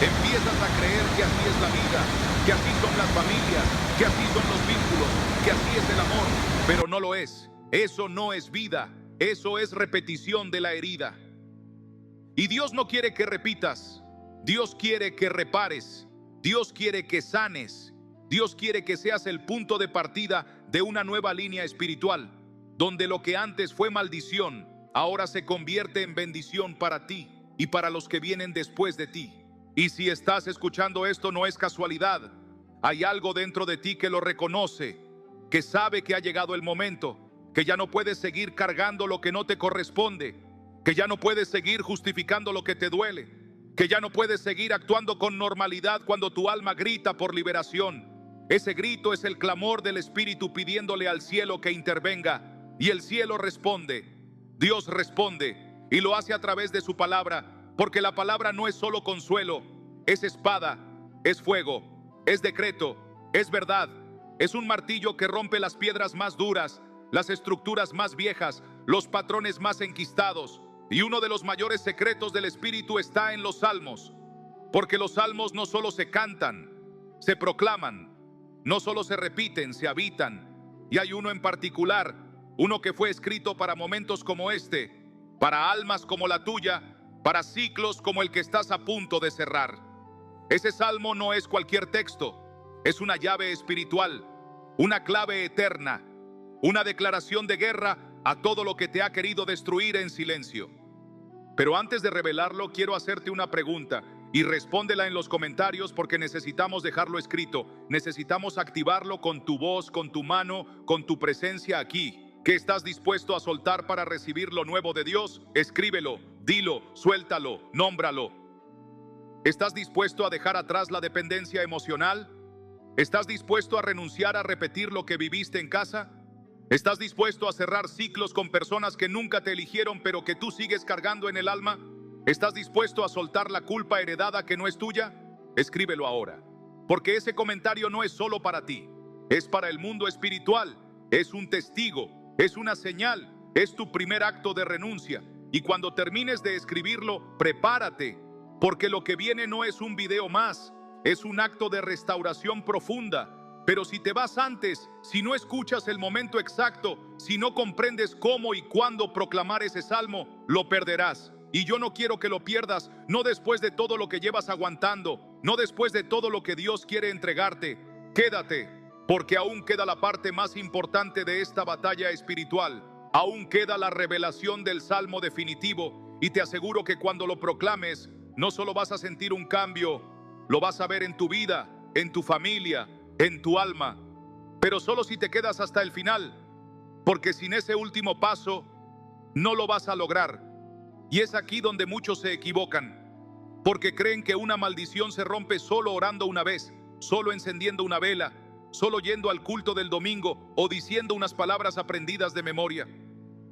Empiezas a creer que así es la vida, que así son las familias, que así son los vínculos, que así es el amor, pero no lo es. Eso no es vida, eso es repetición de la herida. Y Dios no quiere que repitas, Dios quiere que repares, Dios quiere que sanes, Dios quiere que seas el punto de partida de una nueva línea espiritual, donde lo que antes fue maldición, ahora se convierte en bendición para ti y para los que vienen después de ti. Y si estás escuchando esto, no es casualidad. Hay algo dentro de ti que lo reconoce, que sabe que ha llegado el momento, que ya no puedes seguir cargando lo que no te corresponde, que ya no puedes seguir justificando lo que te duele, que ya no puedes seguir actuando con normalidad cuando tu alma grita por liberación. Ese grito es el clamor del Espíritu pidiéndole al cielo que intervenga, y el cielo responde, Dios responde, y lo hace a través de su palabra, porque la palabra no es solo consuelo, es espada, es fuego, es decreto, es verdad, es un martillo que rompe las piedras más duras, las estructuras más viejas, los patrones más enquistados. Y uno de los mayores secretos del Espíritu está en los salmos, porque los salmos no solo se cantan, se proclaman, no solo se repiten, se habitan. Y hay uno en particular, uno que fue escrito para momentos como este, para almas como la tuya, para ciclos como el que estás a punto de cerrar. Ese salmo no es cualquier texto, es una llave espiritual, una clave eterna, una declaración de guerra a todo lo que te ha querido destruir en silencio. Pero antes de revelarlo, quiero hacerte una pregunta y respóndela en los comentarios, porque necesitamos dejarlo escrito, necesitamos activarlo con tu voz, con tu mano, con tu presencia aquí. ¿Qué estás dispuesto a soltar para recibir lo nuevo de Dios? Escríbelo, dilo, suéltalo, nómbralo. ¿Estás dispuesto a dejar atrás la dependencia emocional? ¿Estás dispuesto a renunciar a repetir lo que viviste en casa? ¿Estás dispuesto a cerrar ciclos con personas que nunca te eligieron pero que tú sigues cargando en el alma? ¿Estás dispuesto a soltar la culpa heredada que no es tuya? Escríbelo ahora, porque ese comentario no es solo para ti, es para el mundo espiritual, es un testigo, es una señal, es tu primer acto de renuncia. Y cuando termines de escribirlo, prepárate, porque lo que viene no es un video más, es un acto de restauración profunda. Pero si te vas antes, si no escuchas el momento exacto, si no comprendes cómo y cuándo proclamar ese salmo, lo perderás. Y yo no quiero que lo pierdas, no después de todo lo que llevas aguantando, no después de todo lo que Dios quiere entregarte. Quédate, porque aún queda la parte más importante de esta batalla espiritual. Aún queda la revelación del salmo definitivo, y te aseguro que cuando lo proclames, no solo vas a sentir un cambio, lo vas a ver en tu vida, en tu familia, en tu alma, pero solo si te quedas hasta el final, porque sin ese último paso no lo vas a lograr. Y es aquí donde muchos se equivocan, porque creen que una maldición se rompe solo orando una vez, solo encendiendo una vela, solo yendo al culto del domingo o diciendo unas palabras aprendidas de memoria.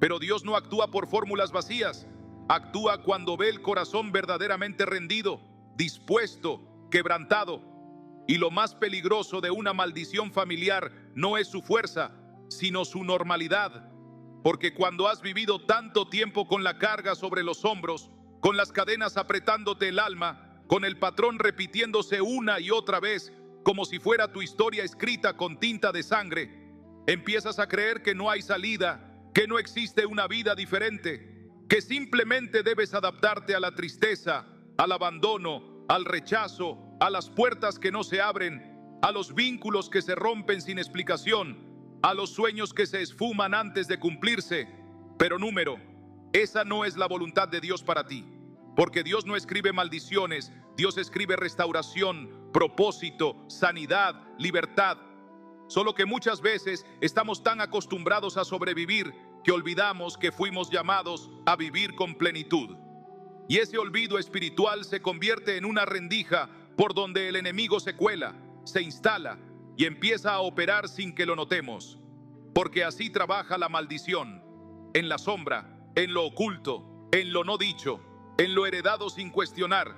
Pero Dios no actúa por fórmulas vacías, actúa cuando ve el corazón verdaderamente rendido, dispuesto, quebrantado. Y lo más peligroso de una maldición familiar no es su fuerza, sino su normalidad. Porque cuando has vivido tanto tiempo con la carga sobre los hombros, con las cadenas apretándote el alma, con el patrón repitiéndose una y otra vez, como si fuera tu historia escrita con tinta de sangre, empiezas a creer que no hay salida, que no existe una vida diferente, que simplemente debes adaptarte a la tristeza, al abandono, al rechazo, a las puertas que no se abren, a los vínculos que se rompen sin explicación, a los sueños que se esfuman antes de cumplirse. Pero esa no es la voluntad de Dios para ti, porque Dios no escribe maldiciones, Dios escribe restauración, propósito, sanidad, libertad. Solo que muchas veces estamos tan acostumbrados a sobrevivir que olvidamos que fuimos llamados a vivir con plenitud. Y ese olvido espiritual se convierte en una rendija por donde el enemigo se cuela, se instala y empieza a operar sin que lo notemos. Porque así trabaja la maldición, en la sombra, en lo oculto, en lo no dicho, en lo heredado sin cuestionar.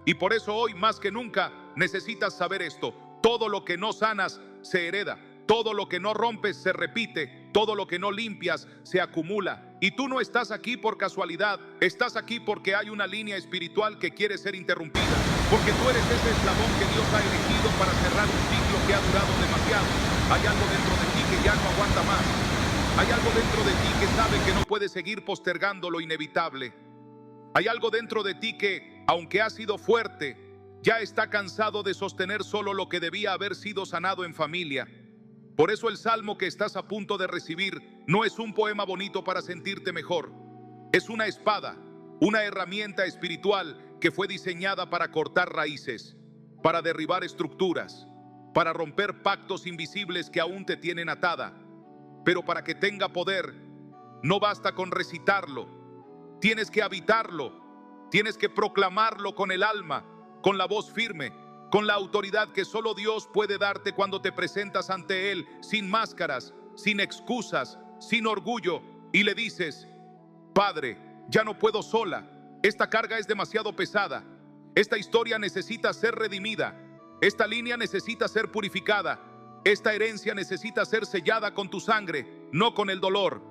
Y por eso hoy más que nunca necesitas saber esto: todo lo que no sanas se hereda, todo lo que no rompes se repite, todo lo que no limpias se acumula. Y tú no estás aquí por casualidad, estás aquí porque hay una línea espiritual que quiere ser interrumpida, porque tú eres ese eslabón que Dios ha elegido para cerrar un ciclo que ha durado demasiado. Hay algo dentro de ti que ya no aguanta más, hay algo dentro de ti que sabe que no puede seguir postergando lo inevitable. Hay algo dentro de ti que, aunque ha sido fuerte, ya está cansado de sostener solo lo que debía haber sido sanado en familia. Por eso el salmo que estás a punto de recibir no es un poema bonito para sentirte mejor. Es una espada, una herramienta espiritual que fue diseñada para cortar raíces, para derribar estructuras, para romper pactos invisibles que aún te tienen atada. Pero para que tenga poder, no basta con recitarlo. Tienes que habitarlo, tienes que proclamarlo con el alma, con la voz firme, con la autoridad que solo Dios puede darte cuando te presentas ante Él, sin máscaras, sin excusas, sin orgullo, y le dices: Padre, ya no puedo sola. Esta carga es demasiado pesada. Esta historia necesita ser redimida. Esta línea necesita ser purificada. Esta herencia necesita ser sellada con tu sangre, no con el dolor.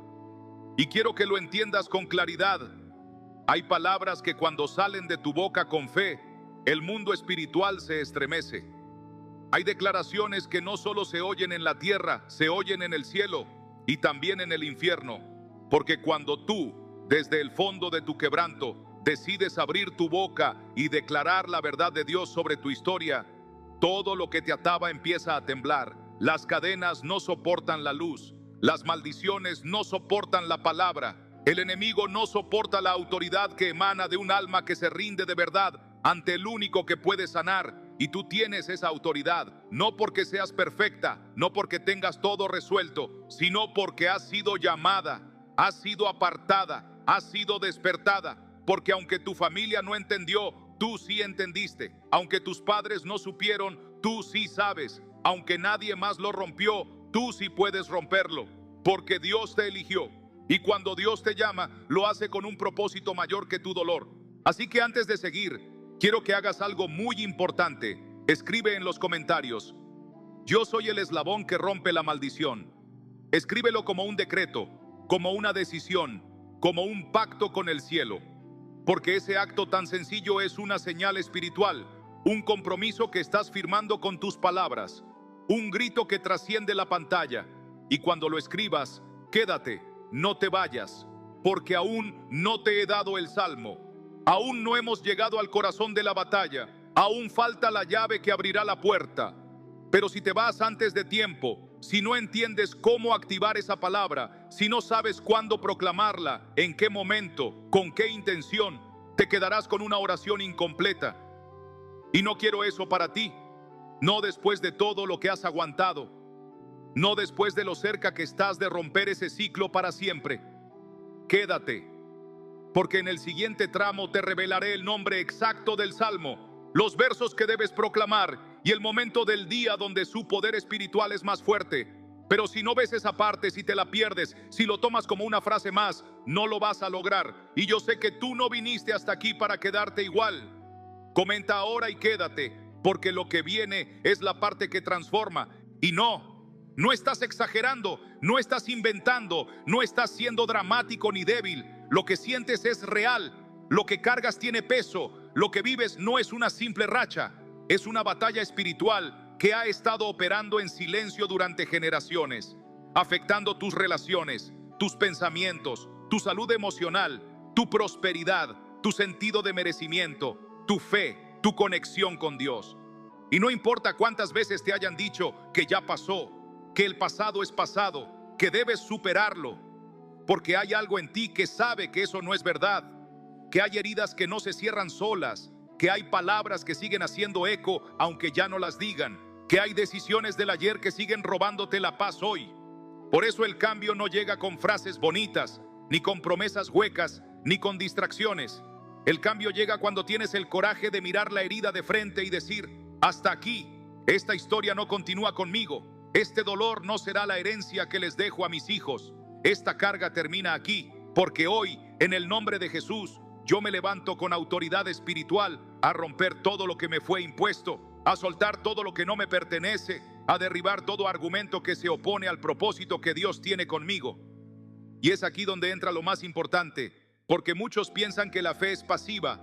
Y quiero que lo entiendas con claridad. Hay palabras que cuando salen de tu boca con fe, el mundo espiritual se estremece. Hay declaraciones que no solo se oyen en la tierra, se oyen en el cielo y también en el infierno. Porque cuando tú, desde el fondo de tu quebranto, decides abrir tu boca y declarar la verdad de Dios sobre tu historia, todo lo que te ataba empieza a temblar. Las cadenas no soportan la luz. Las maldiciones no soportan la palabra. El enemigo no soporta la autoridad que emana de un alma que se rinde de verdad ante el único que puede sanar. Y tú tienes esa autoridad, no porque seas perfecta, no porque tengas todo resuelto, sino porque has sido llamada, has sido apartada, has sido despertada. Porque aunque tu familia no entendió, tú sí entendiste. Aunque tus padres no supieron, tú sí sabes. Aunque nadie más lo rompió, tú sí puedes romperlo. Porque Dios te eligió. Y cuando Dios te llama, lo hace con un propósito mayor que tu dolor. Así que antes de seguir, quiero que hagas algo muy importante. Escribe en los comentarios: yo soy el eslabón que rompe la maldición. Escríbelo como un decreto, como una decisión, como un pacto con el cielo. Porque ese acto tan sencillo es una señal espiritual, un compromiso que estás firmando con tus palabras, un grito que trasciende la pantalla. Y cuando lo escribas, quédate, no te vayas, porque aún no te he dado el salmo. Aún no hemos llegado al corazón de la batalla. Aún falta la llave que abrirá la puerta. Pero si te vas antes de tiempo, si no entiendes cómo activar esa palabra, si no sabes cuándo proclamarla, en qué momento, con qué intención, te quedarás con una oración incompleta. Y no quiero eso para ti. No después de todo lo que has aguantado. No después de lo cerca que estás de romper ese ciclo para siempre. Quédate, porque en el siguiente tramo te revelaré el nombre exacto del salmo, los versos que debes proclamar y el momento del día donde su poder espiritual es más fuerte. Pero si no ves esa parte, si te la pierdes, si lo tomas como una frase más, no lo vas a lograr. Y yo sé que tú no viniste hasta aquí para quedarte igual. Comenta ahora y quédate, porque lo que viene es la parte que transforma. Y no estás exagerando, no estás inventando, no estás siendo dramático ni débil. Lo que sientes es real, lo que cargas tiene peso, lo que vives no es una simple racha, es una batalla espiritual que ha estado operando en silencio durante generaciones, afectando tus relaciones, tus pensamientos, tu salud emocional, tu prosperidad, tu sentido de merecimiento, tu fe, tu conexión con Dios. Y no importa cuántas veces te hayan dicho que ya pasó, que el pasado es pasado, que debes superarlo, porque hay algo en ti que sabe que eso no es verdad, que hay heridas que no se cierran solas, que hay palabras que siguen haciendo eco aunque ya no las digan, que hay decisiones del ayer que siguen robándote la paz hoy. Por eso el cambio no llega con frases bonitas, ni con promesas huecas, ni con distracciones. El cambio llega cuando tienes el coraje de mirar la herida de frente y decir: hasta aquí, esta historia no continúa conmigo. Este dolor no será la herencia que les dejo a mis hijos. Esta carga termina aquí, porque hoy, en el nombre de Jesús, yo me levanto con autoridad espiritual a romper todo lo que me fue impuesto, a soltar todo lo que no me pertenece, a derribar todo argumento que se opone al propósito que Dios tiene conmigo. Y es aquí donde entra lo más importante, porque muchos piensan que la fe es pasiva,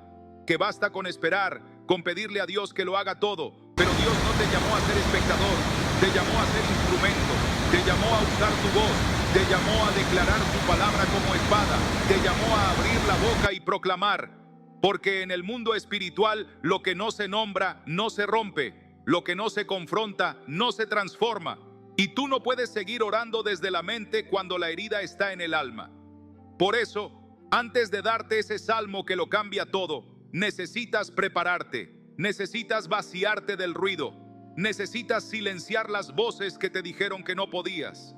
que basta con esperar, con pedirle a Dios que lo haga todo. Pero Dios no te llamó a ser espectador, te llamó a ser instrumento, te llamó a usar tu voz, te llamó a declarar su palabra como espada, te llamó a abrir la boca y proclamar. Porque en el mundo espiritual lo que no se nombra no se rompe, lo que no se confronta no se transforma. Y tú no puedes seguir orando desde la mente cuando la herida está en el alma. Por eso, antes de darte ese salmo que lo cambia todo, necesitas prepararte, necesitas vaciarte del ruido, necesitas silenciar las voces que te dijeron que no podías.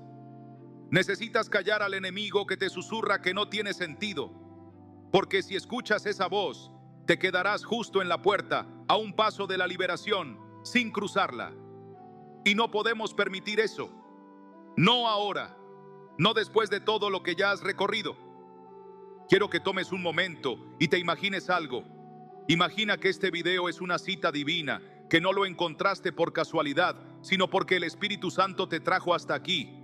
Necesitas callar al enemigo que te susurra que no tiene sentido, porque si escuchas esa voz, te quedarás justo en la puerta, a un paso de la liberación, sin cruzarla. Y no podemos permitir eso. No ahora, no después de todo lo que ya has recorrido. Quiero que tomes un momento y te imagines algo. Imagina que este video es una cita divina, que no lo encontraste por casualidad, sino porque el Espíritu Santo te trajo hasta aquí.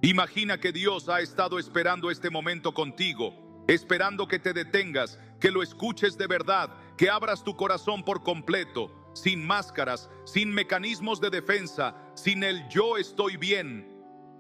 Imagina que Dios ha estado esperando este momento contigo, esperando que te detengas, que lo escuches de verdad, que abras tu corazón por completo, sin máscaras, sin mecanismos de defensa, sin el yo estoy bien.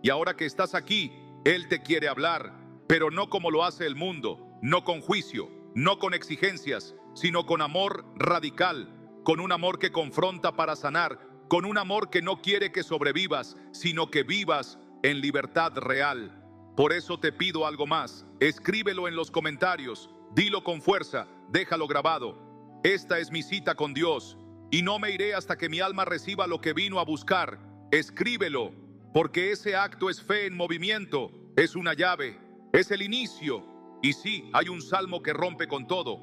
Y ahora que estás aquí, Él te quiere hablar, pero no como lo hace el mundo, no con juicio, no con exigencias, sino con amor radical, con un amor que confronta para sanar, con un amor que no quiere que sobrevivas, sino que vivas en libertad real. Por eso te pido algo más. Escríbelo en los comentarios, dilo con fuerza, déjalo grabado. Esta es mi cita con Dios, y no me iré hasta que mi alma reciba lo que vino a buscar. Escríbelo, porque ese acto es fe en movimiento, es una llave, es el inicio. Y sí, hay un salmo que rompe con todo,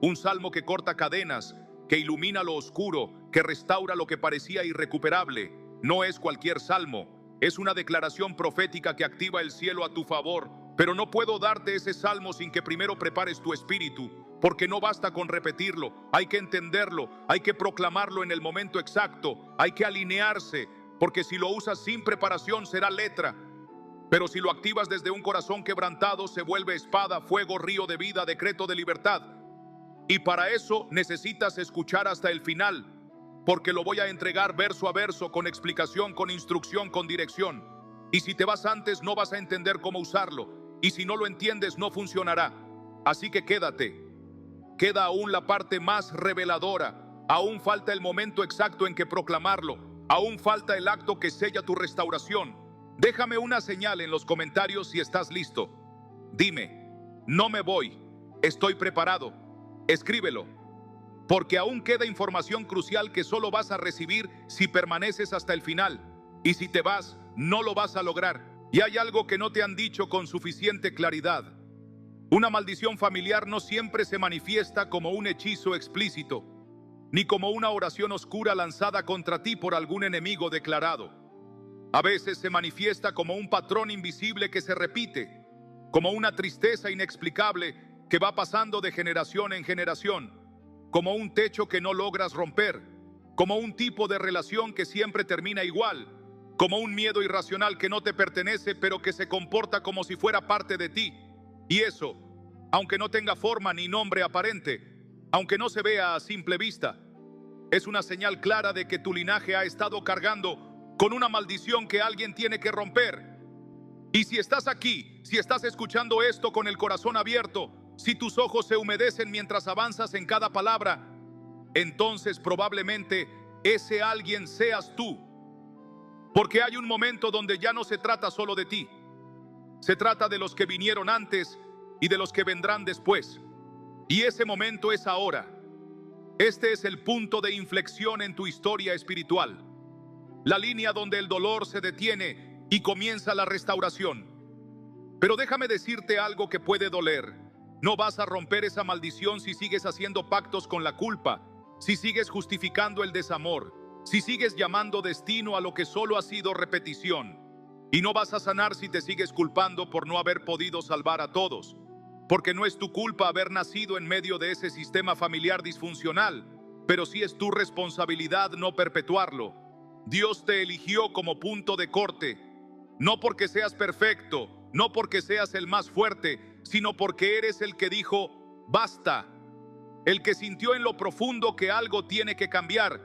un salmo que corta cadenas, que ilumina lo oscuro, que restaura lo que parecía irrecuperable. No es cualquier salmo, es una declaración profética que activa el cielo a tu favor. Pero no puedo darte ese salmo sin que primero prepares tu espíritu, porque no basta con repetirlo, hay que entenderlo, hay que proclamarlo en el momento exacto, hay que alinearse, porque si lo usas sin preparación será letra. Pero si lo activas desde un corazón quebrantado, se vuelve espada, fuego, río de vida, decreto de libertad. Y para eso necesitas escuchar hasta el final, porque lo voy a entregar verso a verso, con explicación, con instrucción, con dirección. Y si te vas antes, no vas a entender cómo usarlo. Y si no lo entiendes, no funcionará. Así que quédate. Queda aún la parte más reveladora. Aún falta el momento exacto en que proclamarlo. Aún falta el acto que sella tu restauración. Déjame una señal en los comentarios si estás listo. Dime, no me voy, estoy preparado. Escríbelo, porque aún queda información crucial que solo vas a recibir si permaneces hasta el final. Y si te vas, no lo vas a lograr. Y hay algo que no te han dicho con suficiente claridad. Una maldición familiar no siempre se manifiesta como un hechizo explícito, ni como una oración oscura lanzada contra ti por algún enemigo declarado. A veces se manifiesta como un patrón invisible que se repite, como una tristeza inexplicable que va pasando de generación en generación, como un techo que no logras romper, como un tipo de relación que siempre termina igual, como un miedo irracional que no te pertenece pero que se comporta como si fuera parte de ti. Y eso, aunque no tenga forma ni nombre aparente, aunque no se vea a simple vista, es una señal clara de que tu linaje ha estado cargando con una maldición que alguien tiene que romper. Y si estás aquí, si estás escuchando esto con el corazón abierto, si tus ojos se humedecen mientras avanzas en cada palabra, entonces probablemente ese alguien seas tú. Porque hay un momento donde ya no se trata solo de ti. Se trata de los que vinieron antes y de los que vendrán después. Y ese momento es ahora. Este es el punto de inflexión en tu historia espiritual. La línea donde el dolor se detiene y comienza la restauración. Pero déjame decirte algo que puede doler. No vas a romper esa maldición si sigues haciendo pactos con la culpa, si sigues justificando el desamor, si sigues llamando destino a lo que solo ha sido repetición. Y no vas a sanar si te sigues culpando por no haber podido salvar a todos, porque no es tu culpa haber nacido en medio de ese sistema familiar disfuncional, pero sí es tu responsabilidad no perpetuarlo. Dios te eligió como punto de corte, no porque seas perfecto, no porque seas el más fuerte, sino porque eres el que dijo, basta, el que sintió en lo profundo que algo tiene que cambiar,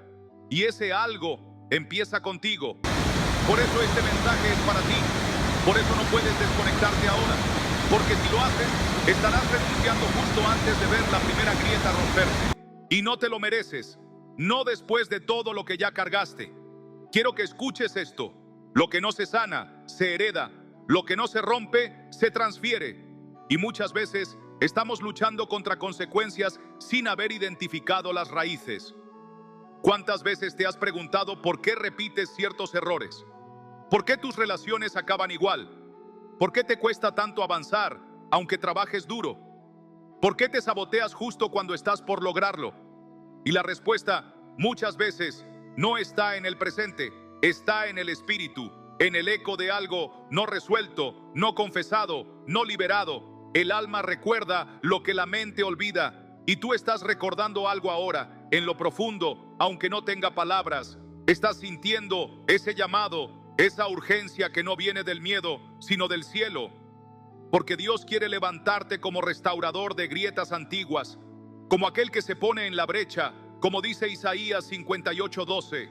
y ese algo empieza contigo. Por eso este mensaje es para ti, por eso no puedes desconectarte ahora, porque si lo haces, estarás renunciando justo antes de ver la primera grieta romperse, y no te lo mereces, no después de todo lo que ya cargaste. Quiero que escuches esto. Lo que no se sana, se hereda. Lo que no se rompe, se transfiere. Y muchas veces estamos luchando contra consecuencias sin haber identificado las raíces. ¿Cuántas veces te has preguntado por qué repites ciertos errores? ¿Por qué tus relaciones acaban igual? ¿Por qué te cuesta tanto avanzar, aunque trabajes duro? ¿Por qué te saboteas justo cuando estás por lograrlo? Y la respuesta, muchas veces, no está en el presente, está en el espíritu, en el eco de algo no resuelto, no confesado, no liberado. El alma recuerda lo que la mente olvida, y tú estás recordando algo ahora, en lo profundo, aunque no tenga palabras. Estás sintiendo ese llamado, esa urgencia que no viene del miedo, sino del cielo. Porque Dios quiere levantarte como restaurador de grietas antiguas, como aquel que se pone en la brecha, como dice Isaías 58:12.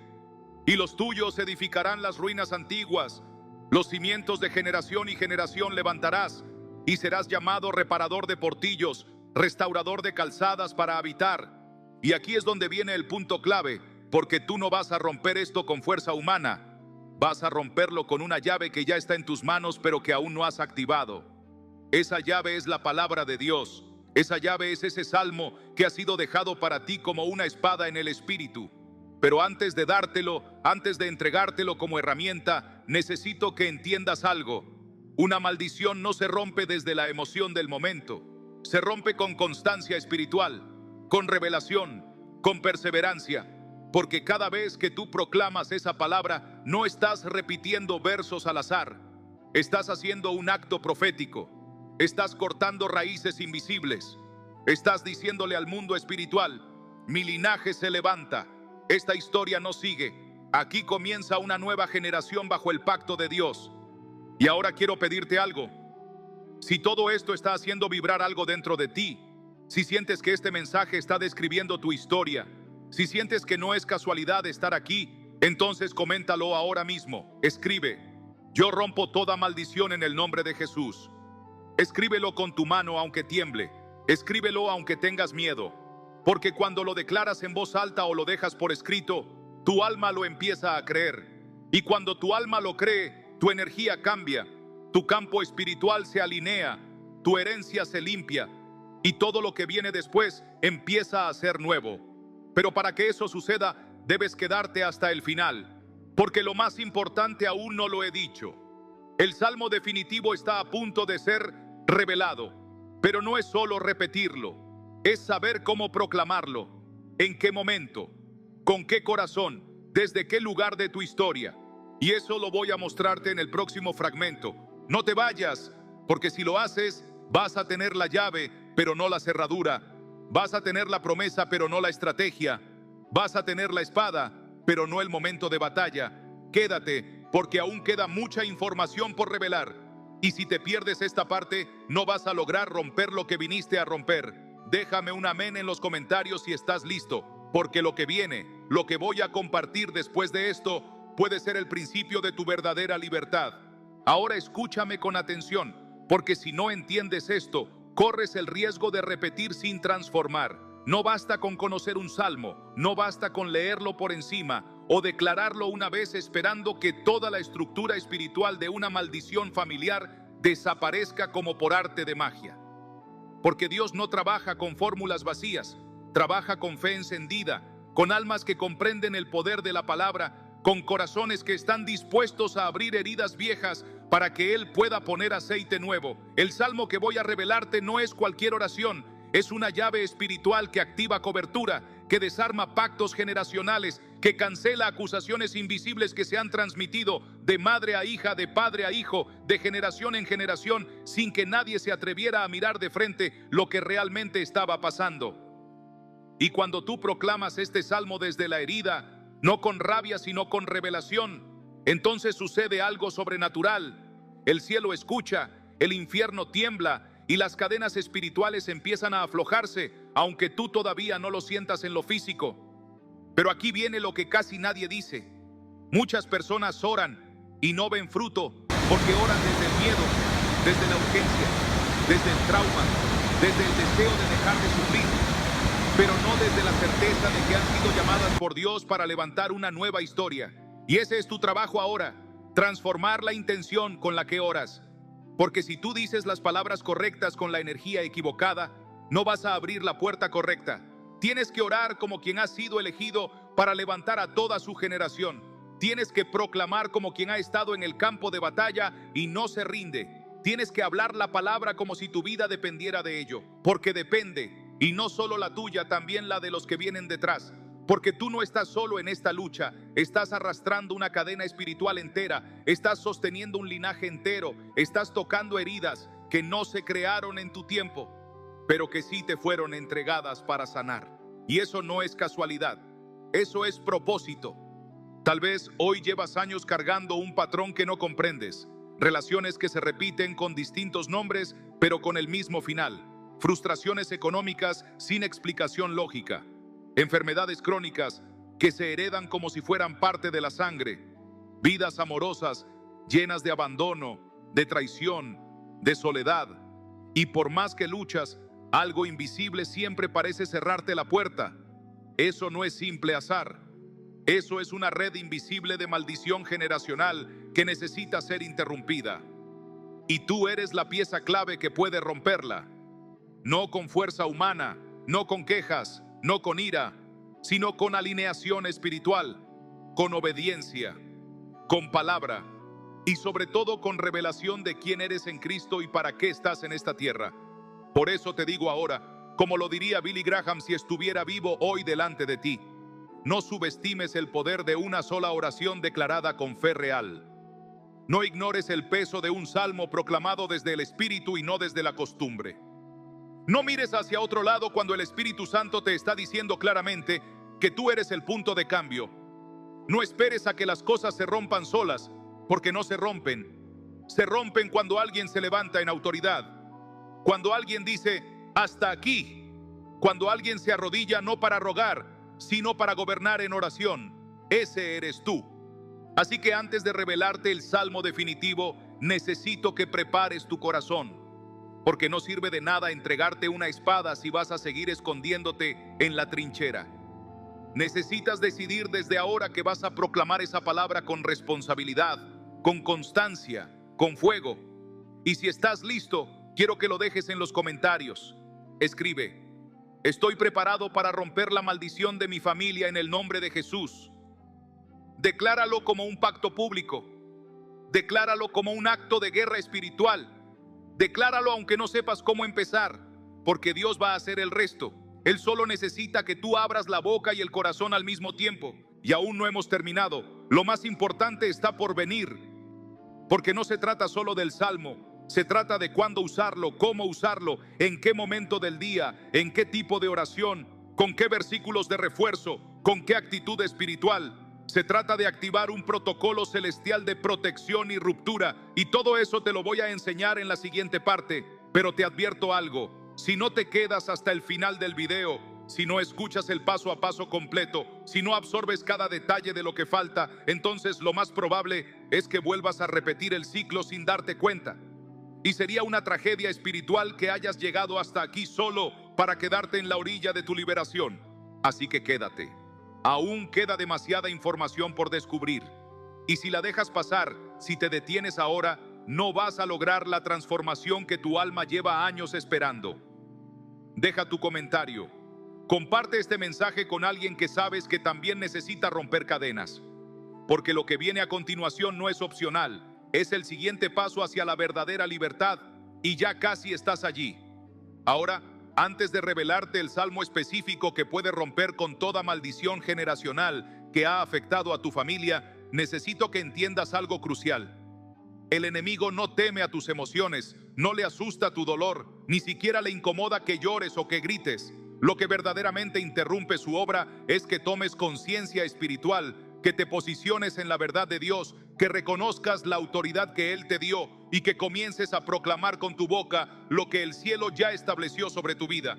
Y los tuyos edificarán las ruinas antiguas, los cimientos de generación y generación levantarás, y serás llamado reparador de portillos, restaurador de calzadas para habitar. Y aquí es donde viene el punto clave, porque tú no vas a romper esto con fuerza humana, vas a romperlo con una llave que ya está en tus manos, pero que aún no has activado. Esa llave es la palabra de Dios. Esa llave es ese salmo que ha sido dejado para ti como una espada en el espíritu. Pero antes de dártelo, antes de entregártelo como herramienta, necesito que entiendas algo. Una maldición no se rompe desde la emoción del momento. Se rompe con constancia espiritual, con revelación, con perseverancia. Porque cada vez que tú proclamas esa palabra, no estás repitiendo versos al azar. Estás haciendo un acto profético. Estás cortando raíces invisibles. Estás diciéndole al mundo espiritual: mi linaje se levanta. Esta historia no sigue. Aquí comienza una nueva generación bajo el pacto de Dios. Y ahora quiero pedirte algo. Si todo esto está haciendo vibrar algo dentro de ti, si sientes que este mensaje está describiendo tu historia, si sientes que no es casualidad estar aquí, entonces coméntalo ahora mismo. Escribe: yo rompo toda maldición en el nombre de Jesús. Escríbelo con tu mano aunque tiemble. Escríbelo aunque tengas miedo. Porque cuando lo declaras en voz alta o lo dejas por escrito, tu alma lo empieza a creer. Y cuando tu alma lo cree, tu energía cambia, tu campo espiritual se alinea, tu herencia se limpia, y todo lo que viene después empieza a ser nuevo. Pero para que eso suceda, debes quedarte hasta el final, porque lo más importante aún no lo he dicho. El salmo definitivo está a punto de ser revelado, pero no es solo repetirlo. Es saber cómo proclamarlo, en qué momento, con qué corazón, desde qué lugar de tu historia. Y eso lo voy a mostrarte en el próximo fragmento. No te vayas, porque si lo haces, vas a tener la llave, pero no la cerradura. Vas a tener la promesa, pero no la estrategia. Vas a tener la espada, pero no el momento de batalla. Quédate, porque aún queda mucha información por revelar. Y si te pierdes esta parte, no vas a lograr romper lo que viniste a romper. Déjame un amén en los comentarios si estás listo, porque lo que viene, lo que voy a compartir después de esto, puede ser el principio de tu verdadera libertad. Ahora escúchame con atención, porque si no entiendes esto, corres el riesgo de repetir sin transformar. No basta con conocer un salmo, no basta con leerlo por encima o declararlo una vez esperando que toda la estructura espiritual de una maldición familiar desaparezca como por arte de magia. Porque Dios no trabaja con fórmulas vacías, trabaja con fe encendida, con almas que comprenden el poder de la palabra, con corazones que están dispuestos a abrir heridas viejas para que Él pueda poner aceite nuevo. El salmo que voy a revelarte no es cualquier oración, es una llave espiritual que activa cobertura, que desarma pactos generacionales, que cancela acusaciones invisibles que se han transmitido de madre a hija, de padre a hijo, de generación en generación, sin que nadie se atreviera a mirar de frente lo que realmente estaba pasando. Y cuando tú proclamas este salmo desde la herida, no con rabia sino con revelación, entonces sucede algo sobrenatural. El cielo escucha, el infierno tiembla y las cadenas espirituales empiezan a aflojarse, aunque tú todavía no lo sientas en lo físico. Pero aquí viene lo que casi nadie dice. Muchas personas oran y no ven fruto, porque oran desde el miedo, desde la urgencia, desde el trauma, desde el deseo de dejar de sufrir, pero no desde la certeza de que han sido llamadas por Dios para levantar una nueva historia. Y ese es tu trabajo ahora, transformar la intención con la que oras. Porque si tú dices las palabras correctas con la energía equivocada, no vas a abrir la puerta correcta. Tienes que orar como quien ha sido elegido para levantar a toda su generación. Tienes que proclamar como quien ha estado en el campo de batalla y no se rinde. Tienes que hablar la palabra como si tu vida dependiera de ello, porque depende, y no solo la tuya, también la de los que vienen detrás. Porque tú no estás solo en esta lucha, estás arrastrando una cadena espiritual entera, estás sosteniendo un linaje entero, estás tocando heridas, que no se crearon en tu tiempo, pero que sí te fueron entregadas para sanar. Y eso no es casualidad, eso es propósito. Tal vez hoy llevas años cargando un patrón que no comprendes, relaciones que se repiten con distintos nombres, pero con el mismo final, frustraciones económicas sin explicación lógica, enfermedades crónicas que se heredan como si fueran parte de la sangre, vidas amorosas llenas de abandono, de traición, de soledad. Y por más que luchas, algo invisible siempre parece cerrarte la puerta. Eso no es simple azar. Eso es una red invisible de maldición generacional que necesita ser interrumpida. Y tú eres la pieza clave que puede romperla. No con fuerza humana, no con quejas, no con ira, sino con alineación espiritual, con obediencia, con palabra y sobre todo con revelación de quién eres en Cristo y para qué estás en esta tierra. Por eso te digo ahora, como lo diría Billy Graham si estuviera vivo hoy delante de ti, no subestimes el poder de una sola oración declarada con fe real. No ignores el peso de un salmo proclamado desde el Espíritu y no desde la costumbre. No mires hacia otro lado cuando el Espíritu Santo te está diciendo claramente que tú eres el punto de cambio. No esperes a que las cosas se rompan solas, porque no se rompen. Se rompen cuando alguien se levanta en autoridad. Cuando alguien dice, hasta aquí. Cuando alguien se arrodilla no para rogar, sino para gobernar en oración. Ese eres tú. Así que antes de revelarte el salmo definitivo, necesito que prepares tu corazón. Porque no sirve de nada entregarte una espada si vas a seguir escondiéndote en la trinchera. Necesitas decidir desde ahora que vas a proclamar esa palabra con responsabilidad, con constancia, con fuego. Y si estás listo, quiero que lo dejes en los comentarios. Escribe: estoy preparado para romper la maldición de mi familia en el nombre de Jesús. Decláralo como un pacto público. Decláralo como un acto de guerra espiritual. Decláralo aunque no sepas cómo empezar, porque Dios va a hacer el resto. Él solo necesita que tú abras la boca y el corazón al mismo tiempo. Y aún no hemos terminado. Lo más importante está por venir. Porque no se trata solo del salmo. Se trata de cuándo usarlo, cómo usarlo, en qué momento del día, en qué tipo de oración, con qué versículos de refuerzo, con qué actitud espiritual. Se trata de activar un protocolo celestial de protección y ruptura. Y todo eso te lo voy a enseñar en la siguiente parte. Pero te advierto algo. Si no te quedas hasta el final del video, si no escuchas el paso a paso completo, si no absorbes cada detalle de lo que falta, entonces lo más probable es que vuelvas a repetir el ciclo sin darte cuenta. Y sería una tragedia espiritual que hayas llegado hasta aquí solo para quedarte en la orilla de tu liberación. Así que quédate. Aún queda demasiada información por descubrir. Y si la dejas pasar, si te detienes ahora, no vas a lograr la transformación que tu alma lleva años esperando. Deja tu comentario. Comparte este mensaje con alguien que sabes que también necesita romper cadenas. Porque lo que viene a continuación no es opcional, es el siguiente paso hacia la verdadera libertad y ya casi estás allí. Ahora, antes de revelarte el salmo específico que puede romper con toda maldición generacional que ha afectado a tu familia, necesito que entiendas algo crucial. El enemigo no teme a tus emociones, no le asusta tu dolor, ni siquiera le incomoda que llores o que grites. Lo que verdaderamente interrumpe su obra es que tomes conciencia espiritual, que te posiciones en la verdad de Dios, que reconozcas la autoridad que Él te dio y que comiences a proclamar con tu boca lo que el cielo ya estableció sobre tu vida.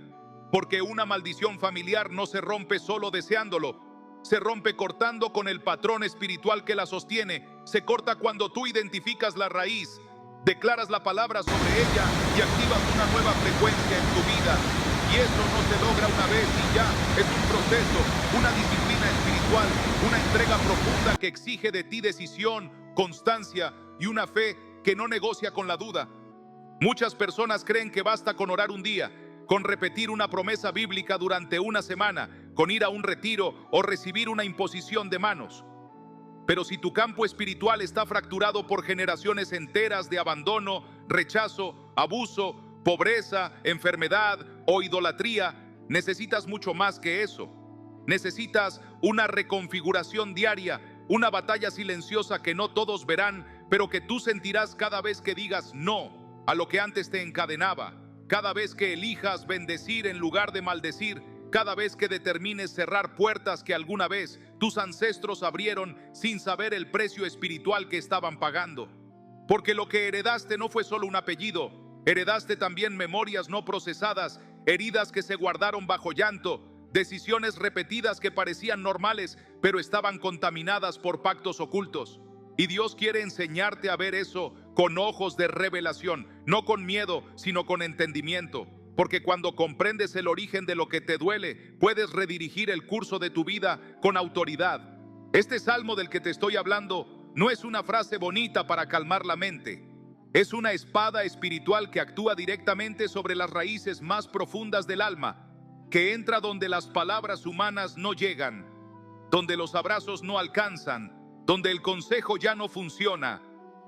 Porque una maldición familiar no se rompe solo deseándolo, se rompe cortando con el patrón espiritual que la sostiene. Se corta cuando tú identificas la raíz, declaras la palabra sobre ella y activas una nueva frecuencia en tu vida. Y eso no se logra una vez y ya, es un proceso, una disciplina espiritual, una entrega profunda que exige de ti decisión, constancia y una fe que no negocia con la duda. Muchas personas creen que basta con orar un día, con repetir una promesa bíblica durante una semana, con ir a un retiro o recibir una imposición de manos. Pero si tu campo espiritual está fracturado por generaciones enteras de abandono, rechazo, abuso, pobreza, enfermedad o idolatría, necesitas mucho más que eso. Necesitas una reconfiguración diaria, una batalla silenciosa que no todos verán, pero que tú sentirás cada vez que digas no. a lo que antes te encadenaba. Cada vez que elijas bendecir en lugar de maldecir, cada vez que determines cerrar puertas que alguna vez tus ancestros abrieron sin saber el precio espiritual que estaban pagando. Porque lo que heredaste no fue solo un apellido, heredaste también memorias no procesadas, heridas que se guardaron bajo llanto, decisiones repetidas que parecían normales, pero estaban contaminadas por pactos ocultos. Y Dios quiere enseñarte a ver eso con ojos de revelación, no con miedo, sino con entendimiento. Porque cuando comprendes el origen de lo que te duele, puedes redirigir el curso de tu vida con autoridad. Este salmo del que te estoy hablando no es una frase bonita para calmar la mente. Es una espada espiritual que actúa directamente sobre las raíces más profundas del alma, que entra donde las palabras humanas no llegan, donde los abrazos no alcanzan, donde el consejo ya no funciona.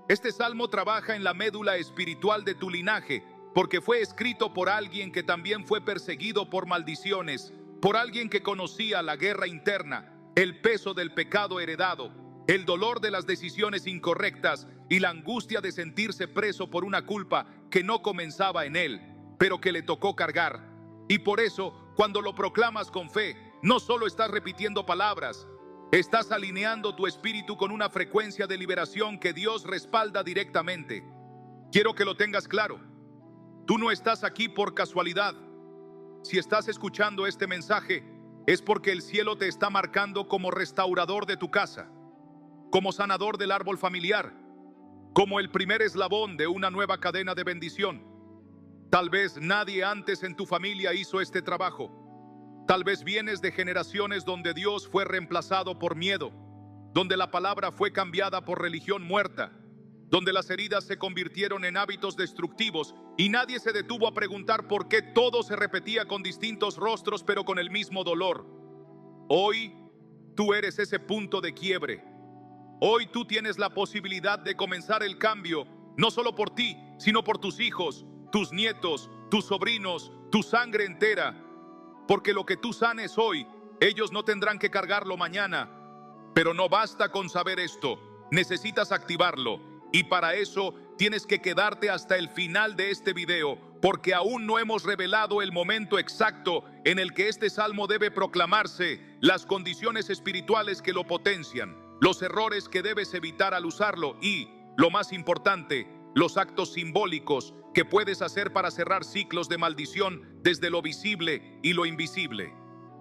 Este salmo trabaja en la médula espiritual de tu linaje, porque fue escrito por alguien que también fue perseguido por maldiciones, por alguien que conocía la guerra interna, el peso del pecado heredado, el dolor de las decisiones incorrectas y la angustia de sentirse preso por una culpa que no comenzaba en él, pero que le tocó cargar. Y por eso, cuando lo proclamas con fe, no solo estás repitiendo palabras, estás alineando tu espíritu con una frecuencia de liberación que Dios respalda directamente. Quiero que lo tengas claro. Tú no estás aquí por casualidad. Si estás escuchando este mensaje, es porque el cielo te está marcando como restaurador de tu casa, como sanador del árbol familiar, como el primer eslabón de una nueva cadena de bendición. Tal vez nadie antes en tu familia hizo este trabajo. Tal vez vienes de generaciones donde Dios fue reemplazado por miedo, donde la palabra fue cambiada por religión muerta, donde las heridas se convirtieron en hábitos destructivos y nadie se detuvo a preguntar por qué todo se repetía con distintos rostros pero con el mismo dolor. Hoy tú eres ese punto de quiebre. Hoy tú tienes la posibilidad de comenzar el cambio, no solo por ti, sino por tus hijos, tus nietos, tus sobrinos, tu sangre entera. Porque lo que tú sanes hoy, ellos no tendrán que cargarlo mañana. Pero no basta con saber esto, necesitas activarlo. Y para eso tienes que quedarte hasta el final de este video, porque aún no hemos revelado el momento exacto en el que este salmo debe proclamarse, las condiciones espirituales que lo potencian, los errores que debes evitar al usarlo y, lo más importante, los actos simbólicos que puedes hacer para cerrar ciclos de maldición desde lo visible y lo invisible.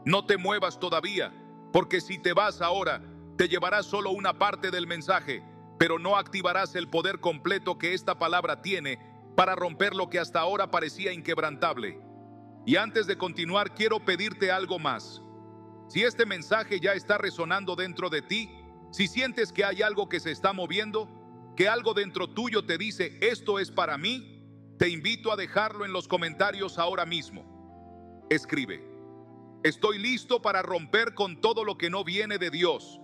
No te muevas todavía, porque si te vas ahora, te llevarás solo una parte del mensaje, pero no activarás el poder completo que esta palabra tiene para romper lo que hasta ahora parecía inquebrantable. Y antes de continuar, quiero pedirte algo más. Si este mensaje ya está resonando dentro de ti, si sientes que hay algo que se está moviendo, que algo dentro tuyo te dice, esto es para mí, te invito a dejarlo en los comentarios ahora mismo. Escribe: estoy listo para romper con todo lo que no viene de Dios.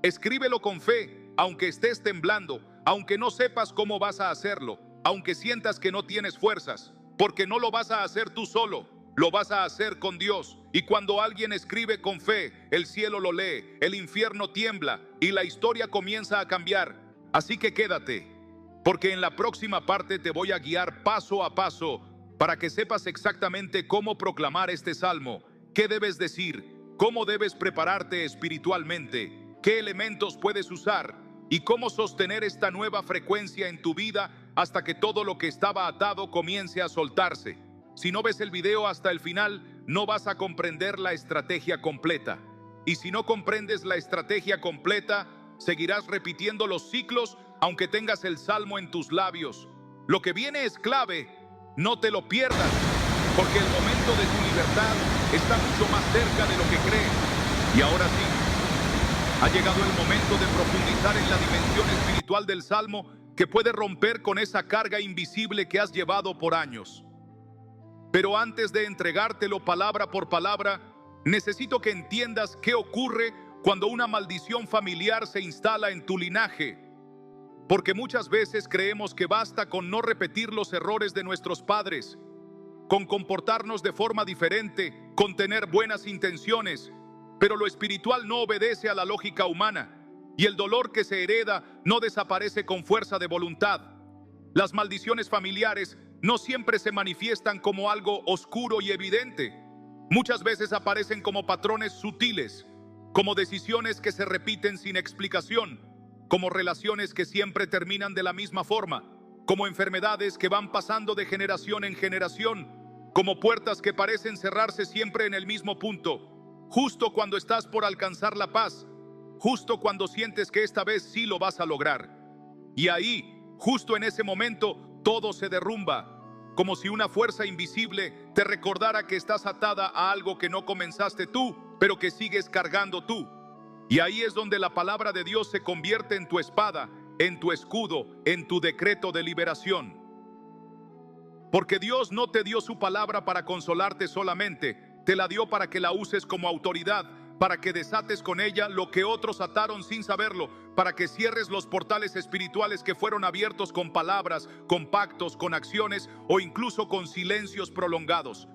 Escríbelo con fe, aunque estés temblando, aunque no sepas cómo vas a hacerlo, aunque sientas que no tienes fuerzas, porque no lo vas a hacer tú solo, lo vas a hacer con Dios. Y cuando alguien escribe con fe, el cielo lo lee, el infierno tiembla y la historia comienza a cambiar. Así que quédate, porque en la próxima parte te voy a guiar paso a paso para que sepas exactamente cómo proclamar este salmo, qué debes decir, cómo debes prepararte espiritualmente, qué elementos puedes usar y cómo sostener esta nueva frecuencia en tu vida hasta que todo lo que estaba atado comience a soltarse. Si no ves el video hasta el final, no vas a comprender la estrategia completa. Y si no comprendes la estrategia completa, seguirás repitiendo los ciclos aunque tengas el salmo en tus labios. Lo que viene es clave, no te lo pierdas, porque el momento de tu libertad está mucho más cerca de lo que crees. Y ahora sí, ha llegado el momento de profundizar en la dimensión espiritual del salmo que puede romper con esa carga invisible que has llevado por años. Pero antes de entregártelo palabra por palabra, necesito que entiendas qué ocurre cuando una maldición familiar se instala en tu linaje. Porque muchas veces creemos que basta con no repetir los errores de nuestros padres, con comportarnos de forma diferente, con tener buenas intenciones, pero lo espiritual no obedece a la lógica humana y el dolor que se hereda no desaparece con fuerza de voluntad. Las maldiciones familiares no siempre se manifiestan como algo oscuro y evidente. Muchas veces aparecen como patrones sutiles, como decisiones que se repiten sin explicación, como relaciones que siempre terminan de la misma forma, como enfermedades que van pasando de generación en generación, como puertas que parecen cerrarse siempre en el mismo punto, justo cuando estás por alcanzar la paz, justo cuando sientes que esta vez sí lo vas a lograr. Y ahí, justo en ese momento, todo se derrumba, como si una fuerza invisible te recordara que estás atada a algo que no comenzaste tú, pero que sigues cargando tú. Y ahí es donde la palabra de Dios se convierte en tu espada, en tu escudo, en tu decreto de liberación. Porque Dios no te dio su palabra para consolarte solamente, te la dio para que la uses como autoridad, para que desates con ella lo que otros ataron sin saberlo, para que cierres los portales espirituales que fueron abiertos con palabras, con pactos, con acciones o incluso con silencios prolongados.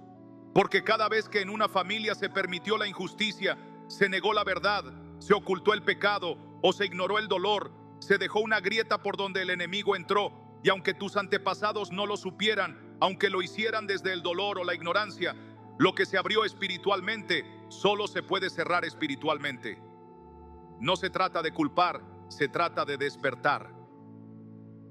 Porque cada vez que en una familia se permitió la injusticia, se negó la verdad, se ocultó el pecado o se ignoró el dolor, se dejó una grieta por donde el enemigo entró, y aunque tus antepasados no lo supieran, aunque lo hicieran desde el dolor o la ignorancia, lo que se abrió espiritualmente solo se puede cerrar espiritualmente. No se trata de culpar, se trata de despertar.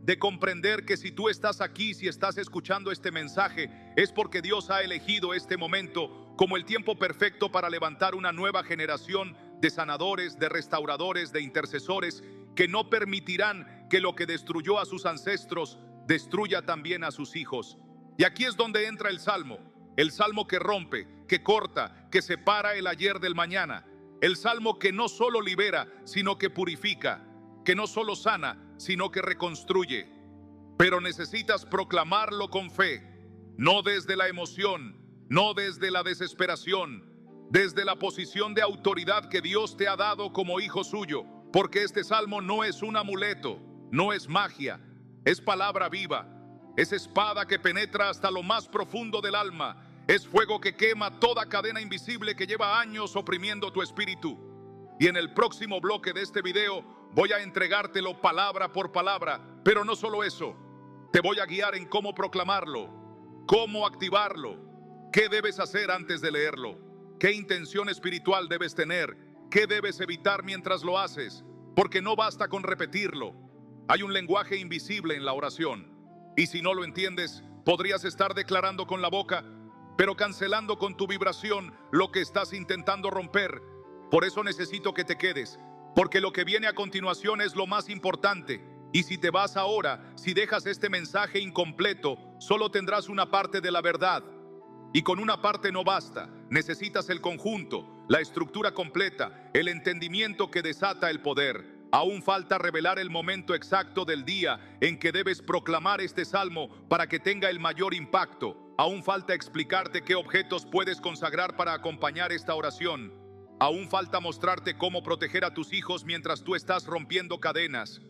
De comprender que si tú estás aquí, si estás escuchando este mensaje, es porque Dios ha elegido este momento como el tiempo perfecto para levantar una nueva generación de sanadores, de restauradores, de intercesores, que no permitirán que lo que destruyó a sus ancestros destruya también a sus hijos. Y aquí es donde entra el salmo que rompe, que corta, que separa el ayer del mañana, el salmo que no solo libera, sino que purifica, que no solo sana, sino que reconstruye. Pero necesitas proclamarlo con fe, no desde la emoción, no desde la desesperación, desde la posición de autoridad que Dios te ha dado como hijo suyo, porque este salmo no es un amuleto, no es magia, es palabra viva, es espada que penetra hasta lo más profundo del alma, es fuego que quema toda cadena invisible que lleva años oprimiendo tu espíritu. Y en el próximo bloque de este video voy a entregártelo palabra por palabra, pero no solo eso, te voy a guiar en cómo proclamarlo, cómo activarlo, qué debes hacer antes de leerlo, qué intención espiritual debes tener, qué debes evitar mientras lo haces, porque no basta con repetirlo. Hay un lenguaje invisible en la oración, y si no lo entiendes, podrías estar declarando con la boca, pero cancelando con tu vibración lo que estás intentando romper. Por eso necesito que te quedes, porque lo que viene a continuación es lo más importante. Y si te vas ahora, si dejas este mensaje incompleto, solo tendrás una parte de la verdad. Y con una parte no basta, necesitas el conjunto, la estructura completa, el entendimiento que desata el poder. Aún falta revelar el momento exacto del día en que debes proclamar este salmo para que tenga el mayor impacto. Aún falta explicarte qué objetos puedes consagrar para acompañar esta oración. Aún falta mostrarte cómo proteger a tus hijos mientras tú estás rompiendo cadenas.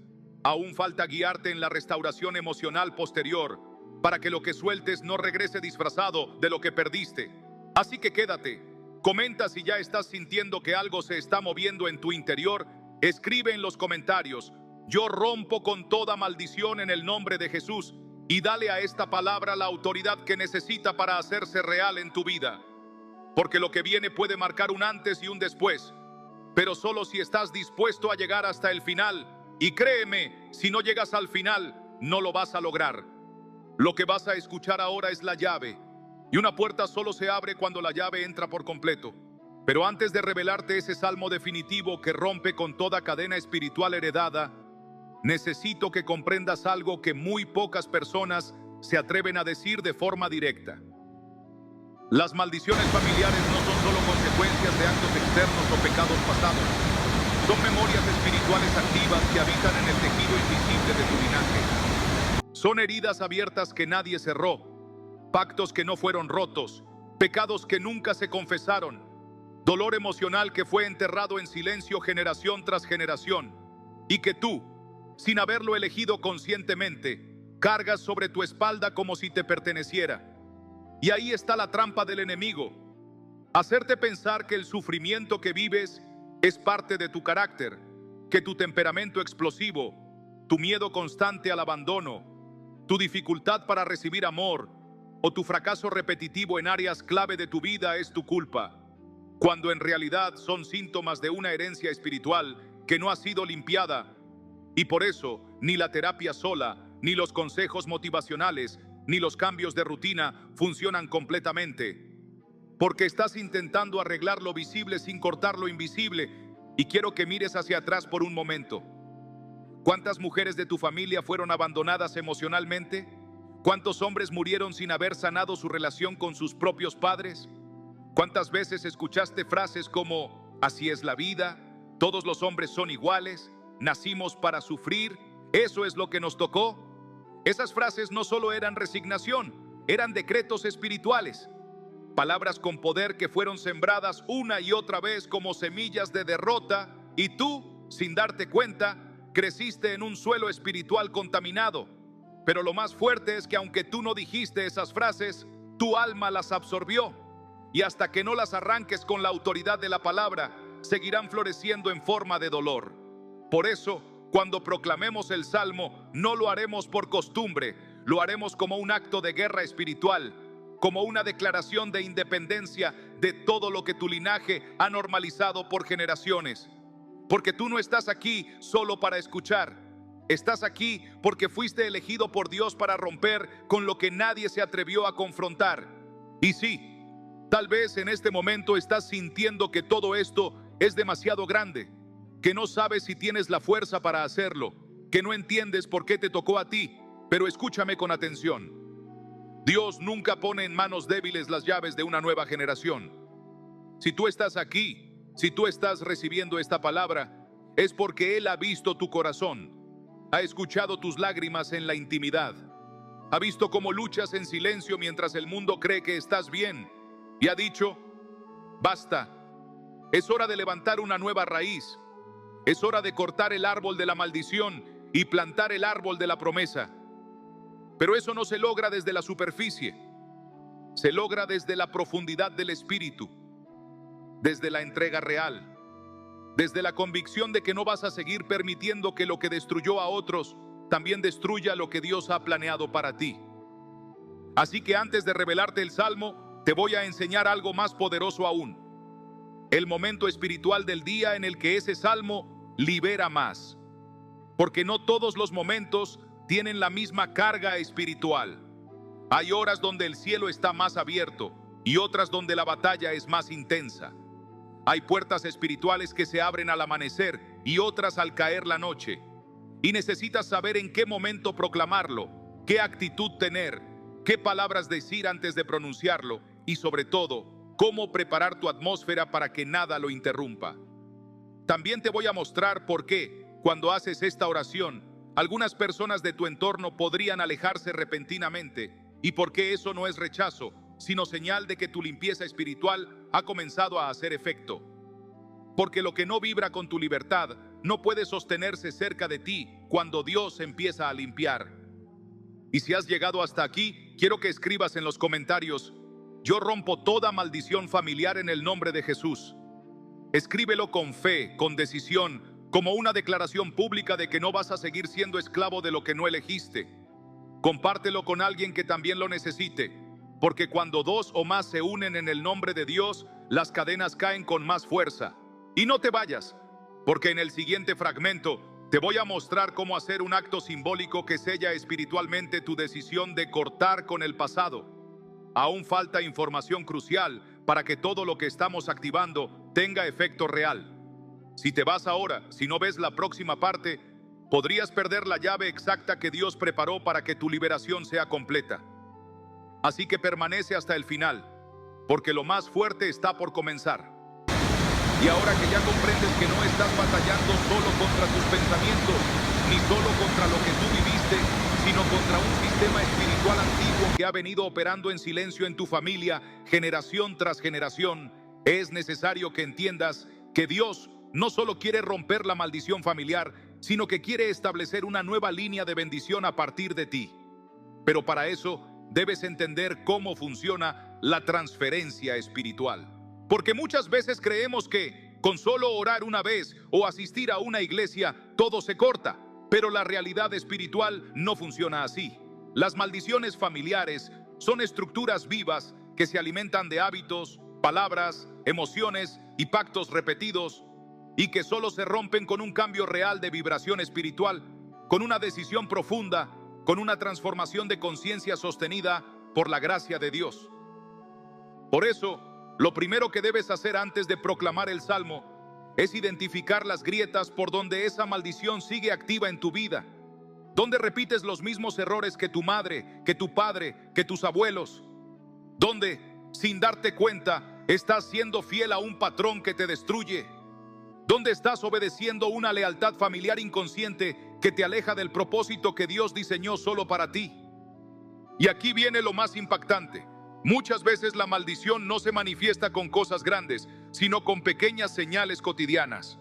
Aún falta guiarte en la restauración emocional posterior, para que lo que sueltes no regrese disfrazado de lo que perdiste. Así que quédate, comenta si ya estás sintiendo que algo se está moviendo en tu interior. Escribe en los comentarios, yo rompo con toda maldición en el nombre de Jesús, y dale a esta palabra la autoridad que necesita para hacerse real en tu vida. Porque lo que viene puede marcar un antes y un después, pero solo si estás dispuesto a llegar hasta el final. Y créeme, si no llegas al final, no lo vas a lograr. Lo que vas a escuchar ahora es la llave, y una puerta solo se abre cuando la llave entra por completo. Pero antes de revelarte ese salmo definitivo que rompe con toda cadena espiritual heredada, necesito que comprendas algo que muy pocas personas se atreven a decir de forma directa. Las maldiciones familiares no son solo consecuencias de actos externos o pecados pasados. Son memorias espirituales activas que habitan en el tejido invisible de tu linaje. Son heridas abiertas que nadie cerró, pactos que no fueron rotos, pecados que nunca se confesaron, dolor emocional que fue enterrado en silencio generación tras generación, y que tú, sin haberlo elegido conscientemente, cargas sobre tu espalda como si te perteneciera. Y ahí está la trampa del enemigo: hacerte pensar que el sufrimiento que vives es parte de tu carácter, que tu temperamento explosivo, tu miedo constante al abandono, tu dificultad para recibir amor o tu fracaso repetitivo en áreas clave de tu vida es tu culpa, cuando en realidad son síntomas de una herencia espiritual que no ha sido limpiada. Y por eso, ni la terapia sola, ni los consejos motivacionales, ni los cambios de rutina funcionan completamente. Porque estás intentando arreglar lo visible sin cortar lo invisible. Y quiero que mires hacia atrás por un momento. ¿Cuántas mujeres de tu familia fueron abandonadas emocionalmente? ¿Cuántos hombres murieron sin haber sanado su relación con sus propios padres? ¿Cuántas veces escuchaste frases como, así es la vida, todos los hombres son iguales, nacimos para sufrir, eso es lo que nos tocó? Esas frases no solo eran resignación, eran decretos espirituales. Palabras con poder que fueron sembradas una y otra vez como semillas de derrota, y tú, sin darte cuenta, creciste en un suelo espiritual contaminado. Pero lo más fuerte es que aunque tú no dijiste esas frases, tu alma las absorbió. Y hasta que no las arranques con la autoridad de la palabra, seguirán floreciendo en forma de dolor. Por eso, cuando proclamemos el Salmo, no lo haremos por costumbre, lo haremos como un acto de guerra espiritual, como una declaración de independencia de todo lo que tu linaje ha normalizado por generaciones. Porque tú no estás aquí solo para escuchar. Estás aquí porque fuiste elegido por Dios para romper con lo que nadie se atrevió a confrontar. Y sí, tal vez en este momento estás sintiendo que todo esto es demasiado grande, que no sabes si tienes la fuerza para hacerlo, que no entiendes por qué te tocó a ti, pero escúchame con atención. Dios nunca pone en manos débiles las llaves de una nueva generación. Si tú estás aquí, si tú estás recibiendo esta palabra, es porque Él ha visto tu corazón, ha escuchado tus lágrimas en la intimidad, ha visto cómo luchas en silencio mientras el mundo cree que estás bien, y ha dicho, basta, es hora de levantar una nueva raíz, es hora de cortar el árbol de la maldición y plantar el árbol de la promesa. Pero eso no se logra desde la superficie, se logra desde la profundidad del espíritu, desde la entrega real, desde la convicción de que no vas a seguir permitiendo que lo que destruyó a otros también destruya lo que Dios ha planeado para ti. Así que antes de revelarte el Salmo, te voy a enseñar algo más poderoso aún. El momento espiritual del día en el que ese Salmo libera más. Porque no todos los momentos tienen la misma carga espiritual. Hay horas donde el cielo está más abierto y otras donde la batalla es más intensa. Hay puertas espirituales que se abren al amanecer y otras al caer la noche. Y necesitas saber en qué momento proclamarlo, qué actitud tener, qué palabras decir antes de pronunciarlo y sobre todo, cómo preparar tu atmósfera para que nada lo interrumpa. También te voy a mostrar por qué, cuando haces esta oración, algunas personas de tu entorno podrían alejarse repentinamente y por qué eso no es rechazo, sino señal de que tu limpieza espiritual ha comenzado a hacer efecto. Porque lo que no vibra con tu libertad no puede sostenerse cerca de ti cuando Dios empieza a limpiar. Y si has llegado hasta aquí, quiero que escribas en los comentarios: yo rompo toda maldición familiar en el nombre de Jesús. Escríbelo con fe, con decisión, como una declaración pública de que no vas a seguir siendo esclavo de lo que no elegiste. Compártelo con alguien que también lo necesite, porque cuando dos o más se unen en el nombre de Dios, las cadenas caen con más fuerza. Y no te vayas, porque en el siguiente fragmento te voy a mostrar cómo hacer un acto simbólico que sella espiritualmente tu decisión de cortar con el pasado. Aún falta información crucial para que todo lo que estamos activando tenga efecto real. Si te vas ahora, si no ves la próxima parte, podrías perder la llave exacta que Dios preparó para que tu liberación sea completa. Así que permanece hasta el final, porque lo más fuerte está por comenzar. Y ahora que ya comprendes que no estás batallando solo contra tus pensamientos, ni solo contra lo que tú viviste, sino contra un sistema espiritual antiguo que ha venido operando en silencio en tu familia, generación tras generación, es necesario que entiendas que Dios no solo quiere romper la maldición familiar, sino que quiere establecer una nueva línea de bendición a partir de ti. Pero para eso debes entender cómo funciona la transferencia espiritual. Porque muchas veces creemos que con solo orar una vez o asistir a una iglesia todo se corta, pero la realidad espiritual no funciona así. Las maldiciones familiares son estructuras vivas que se alimentan de hábitos, palabras, emociones y pactos repetidos y que solo se rompen con un cambio real de vibración espiritual, con una decisión profunda, con una transformación de conciencia sostenida por la gracia de Dios. Por eso, lo primero que debes hacer antes de proclamar el Salmo es identificar las grietas por donde esa maldición sigue activa en tu vida, donde repites los mismos errores que tu madre, que tu padre, que tus abuelos, donde, sin darte cuenta, estás siendo fiel a un patrón que te destruye, donde estás obedeciendo una lealtad familiar inconsciente que te aleja del propósito que Dios diseñó solo para ti. Y aquí viene lo más impactante. Muchas veces la maldición no se manifiesta con cosas grandes, sino con pequeñas señales cotidianas.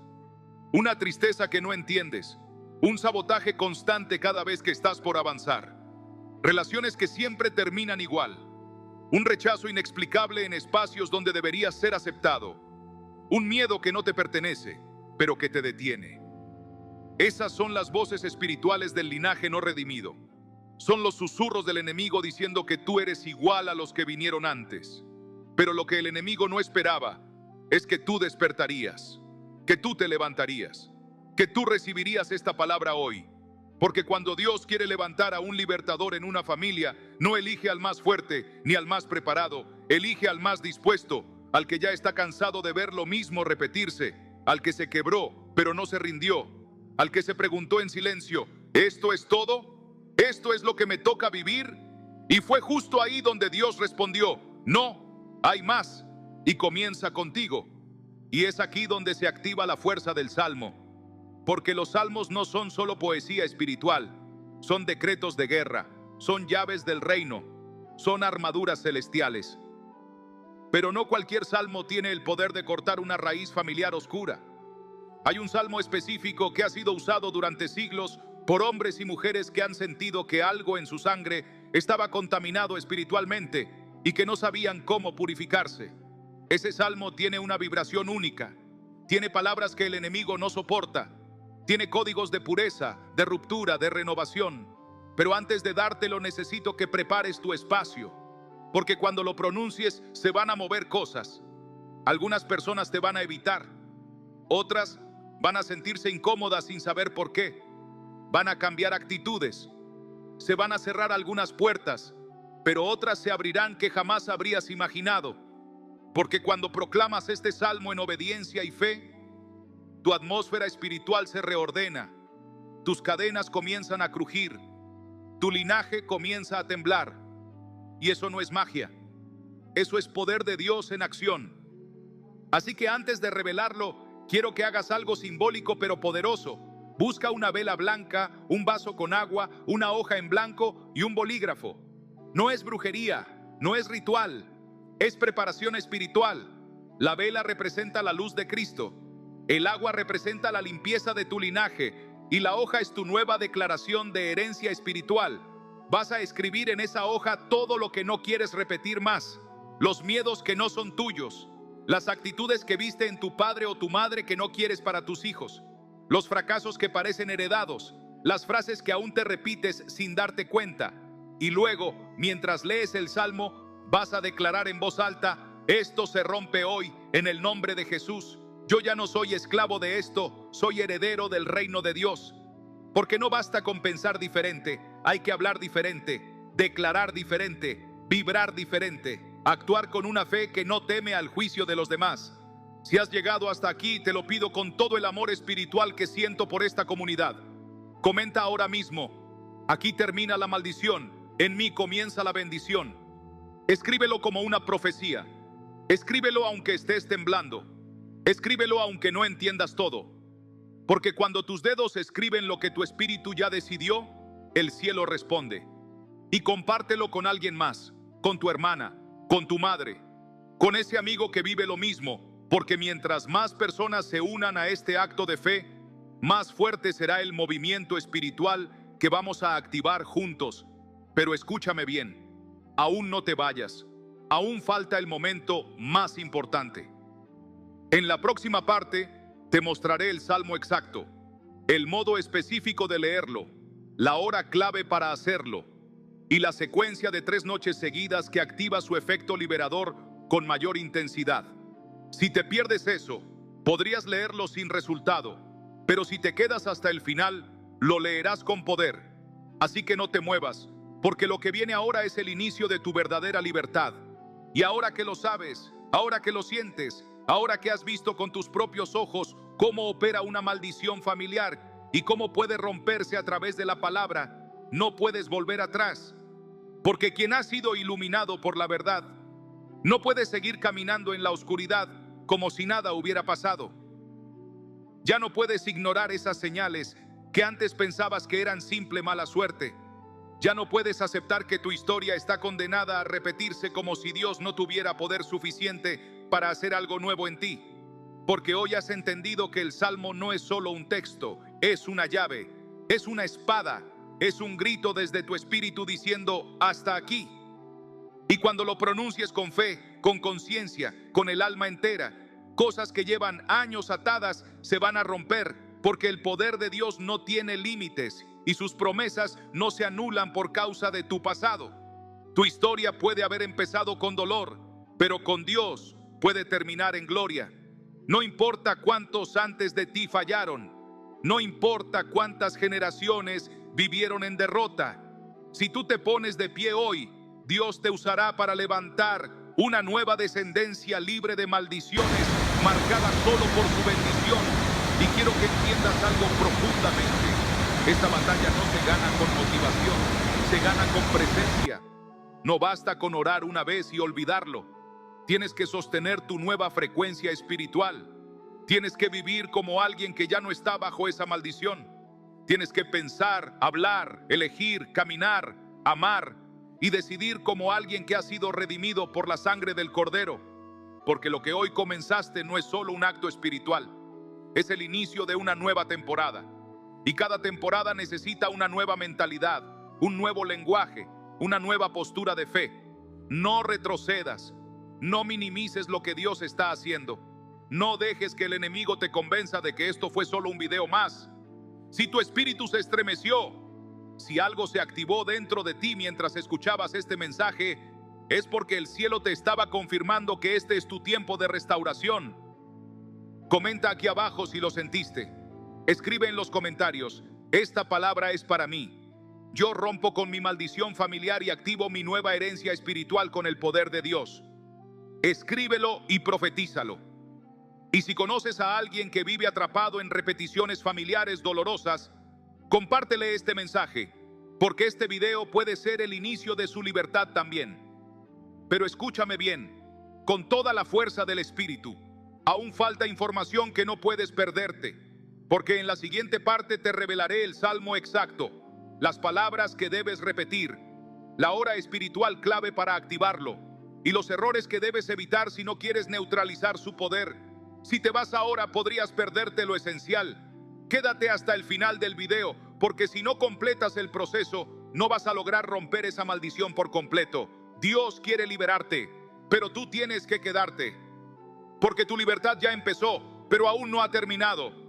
Una tristeza que no entiendes, un sabotaje constante cada vez que estás por avanzar, relaciones que siempre terminan igual, un rechazo inexplicable en espacios donde deberías ser aceptado, un miedo que no te pertenece, pero que te detiene. Esas son las voces espirituales del linaje no redimido. Son los susurros del enemigo diciendo que tú eres igual a los que vinieron antes. Pero lo que el enemigo no esperaba es que tú despertarías, que tú te levantarías, que tú recibirías esta palabra hoy. Porque cuando Dios quiere levantar a un libertador en una familia, no elige al más fuerte ni al más preparado, elige al más dispuesto, al que ya está cansado de ver lo mismo repetirse, al que se quebró pero no se rindió, al que se preguntó en silencio, ¿esto es todo? ¿Esto es lo que me toca vivir? Y fue justo ahí donde Dios respondió, no, hay más, y comienza contigo. Y es aquí donde se activa la fuerza del Salmo, porque los salmos no son solo poesía espiritual, son decretos de guerra, son llaves del reino, son armaduras celestiales. Pero no cualquier salmo tiene el poder de cortar una raíz familiar oscura. Hay un salmo específico que ha sido usado durante siglos por hombres y mujeres que han sentido que algo en su sangre estaba contaminado espiritualmente y que no sabían cómo purificarse. Ese salmo tiene una vibración única, tiene palabras que el enemigo no soporta, tiene códigos de pureza, de ruptura, de renovación. Pero antes de dártelo necesito que prepares tu espacio, porque cuando lo pronuncies se van a mover cosas. Algunas personas te van a evitar, otras van a sentirse incómodas sin saber por qué. Van a cambiar actitudes, se van a cerrar algunas puertas, pero otras se abrirán que jamás habrías imaginado. Porque cuando proclamas este salmo en obediencia y fe, tu atmósfera espiritual se reordena, tus cadenas comienzan a crujir, tu linaje comienza a temblar. Y eso no es magia, eso es poder de Dios en acción. Así que antes de revelarlo, quiero que hagas algo simbólico pero poderoso. Busca una vela blanca, un vaso con agua, una hoja en blanco y un bolígrafo. No es brujería, no es ritual, es preparación espiritual. La vela representa la luz de Cristo, el agua representa la limpieza de tu linaje y la hoja es tu nueva declaración de herencia espiritual. Vas a escribir en esa hoja todo lo que no quieres repetir más, los miedos que no son tuyos, las actitudes que viste en tu padre o tu madre que no quieres para tus hijos, los fracasos que parecen heredados, las frases que aún te repites sin darte cuenta. Y luego, mientras lees el salmo, vas a declarar en voz alta: esto se rompe hoy en el nombre de Jesús. Yo ya no soy esclavo de esto, soy heredero del reino de Dios. Porque no basta con pensar diferente, hay que hablar diferente, declarar diferente, vibrar diferente, actuar con una fe que no teme al juicio de los demás. Si has llegado hasta aquí, te lo pido con todo el amor espiritual que siento por esta comunidad. Comenta ahora mismo: aquí termina la maldición, en mí comienza la bendición. Escríbelo como una profecía. Escríbelo aunque estés temblando. Escríbelo aunque no entiendas todo. Porque cuando tus dedos escriben lo que tu espíritu ya decidió, el cielo responde. Y compártelo con alguien más, con tu hermana, con tu madre, con ese amigo que vive lo mismo. Porque mientras más personas se unan a este acto de fe, más fuerte será el movimiento espiritual que vamos a activar juntos. Pero escúchame bien, aún no te vayas, aún falta el momento más importante. En la próxima parte te mostraré el salmo exacto, el modo específico de leerlo, la hora clave para hacerlo, y la secuencia de 3 noches seguidas que activa su efecto liberador con mayor intensidad. Si te pierdes eso, podrías leerlo sin resultado, pero si te quedas hasta el final, lo leerás con poder. Así que no te muevas, porque lo que viene ahora es el inicio de tu verdadera libertad. Y ahora que lo sabes, ahora que lo sientes, ahora que has visto con tus propios ojos cómo opera una maldición familiar y cómo puede romperse a través de la palabra, no puedes volver atrás. Porque quien ha sido iluminado por la verdad, no puede seguir caminando en la oscuridad como si nada hubiera pasado. Ya no puedes ignorar esas señales que antes pensabas que eran simple mala suerte. Ya no puedes aceptar que tu historia está condenada a repetirse como si Dios no tuviera poder suficiente para hacer algo nuevo en ti. Porque hoy has entendido que el Salmo no es solo un texto, es una llave, es una espada, es un grito desde tu espíritu diciendo hasta aquí. Y cuando lo pronuncies con fe, con conciencia, con el alma entera, cosas que llevan años atadas se van a romper, porque el poder de Dios no tiene límites y sus promesas no se anulan por causa de tu pasado. Tu historia puede haber empezado con dolor, pero con Dios puede terminar en gloria. No importa cuántos antes de ti fallaron, no importa cuántas generaciones vivieron en derrota. Si tú te pones de pie hoy, Dios te usará para levantar una nueva descendencia libre de maldiciones, marcada solo por su bendición. Y quiero que entiendas algo profundamente. Esta batalla no se gana con motivación, se gana con presencia. No basta con orar una vez y olvidarlo. Tienes que sostener tu nueva frecuencia espiritual. Tienes que vivir como alguien que ya no está bajo esa maldición. Tienes que pensar, hablar, elegir, caminar, amar y decidir como alguien que ha sido redimido por la sangre del Cordero. Porque lo que hoy comenzaste no es solo un acto espiritual, es el inicio de una nueva temporada. Y cada temporada necesita una nueva mentalidad, un nuevo lenguaje, una nueva postura de fe. No retrocedas, no minimices lo que Dios está haciendo. No dejes que el enemigo te convenza de que esto fue solo un video más. Si tu espíritu se estremeció, si algo se activó dentro de ti mientras escuchabas este mensaje, es porque el cielo te estaba confirmando que este es tu tiempo de restauración. Comenta aquí abajo si lo sentiste. Escribe en los comentarios, esta palabra es para mí. Yo rompo con mi maldición familiar y activo mi nueva herencia espiritual con el poder de Dios. Escríbelo y profetízalo. Y si conoces a alguien que vive atrapado en repeticiones familiares dolorosas, compártele este mensaje, porque este video puede ser el inicio de su libertad también. Pero escúchame bien, con toda la fuerza del Espíritu, aún falta información que no puedes perderte. Porque en la siguiente parte te revelaré el salmo exacto, las palabras que debes repetir, la hora espiritual clave para activarlo y los errores que debes evitar si no quieres neutralizar su poder. Si te vas ahora podrías perderte lo esencial. Quédate hasta el final del video, porque si no completas el proceso, no vas a lograr romper esa maldición por completo. Dios quiere liberarte, pero tú tienes que quedarte. Porque tu libertad ya empezó, pero aún no ha terminado.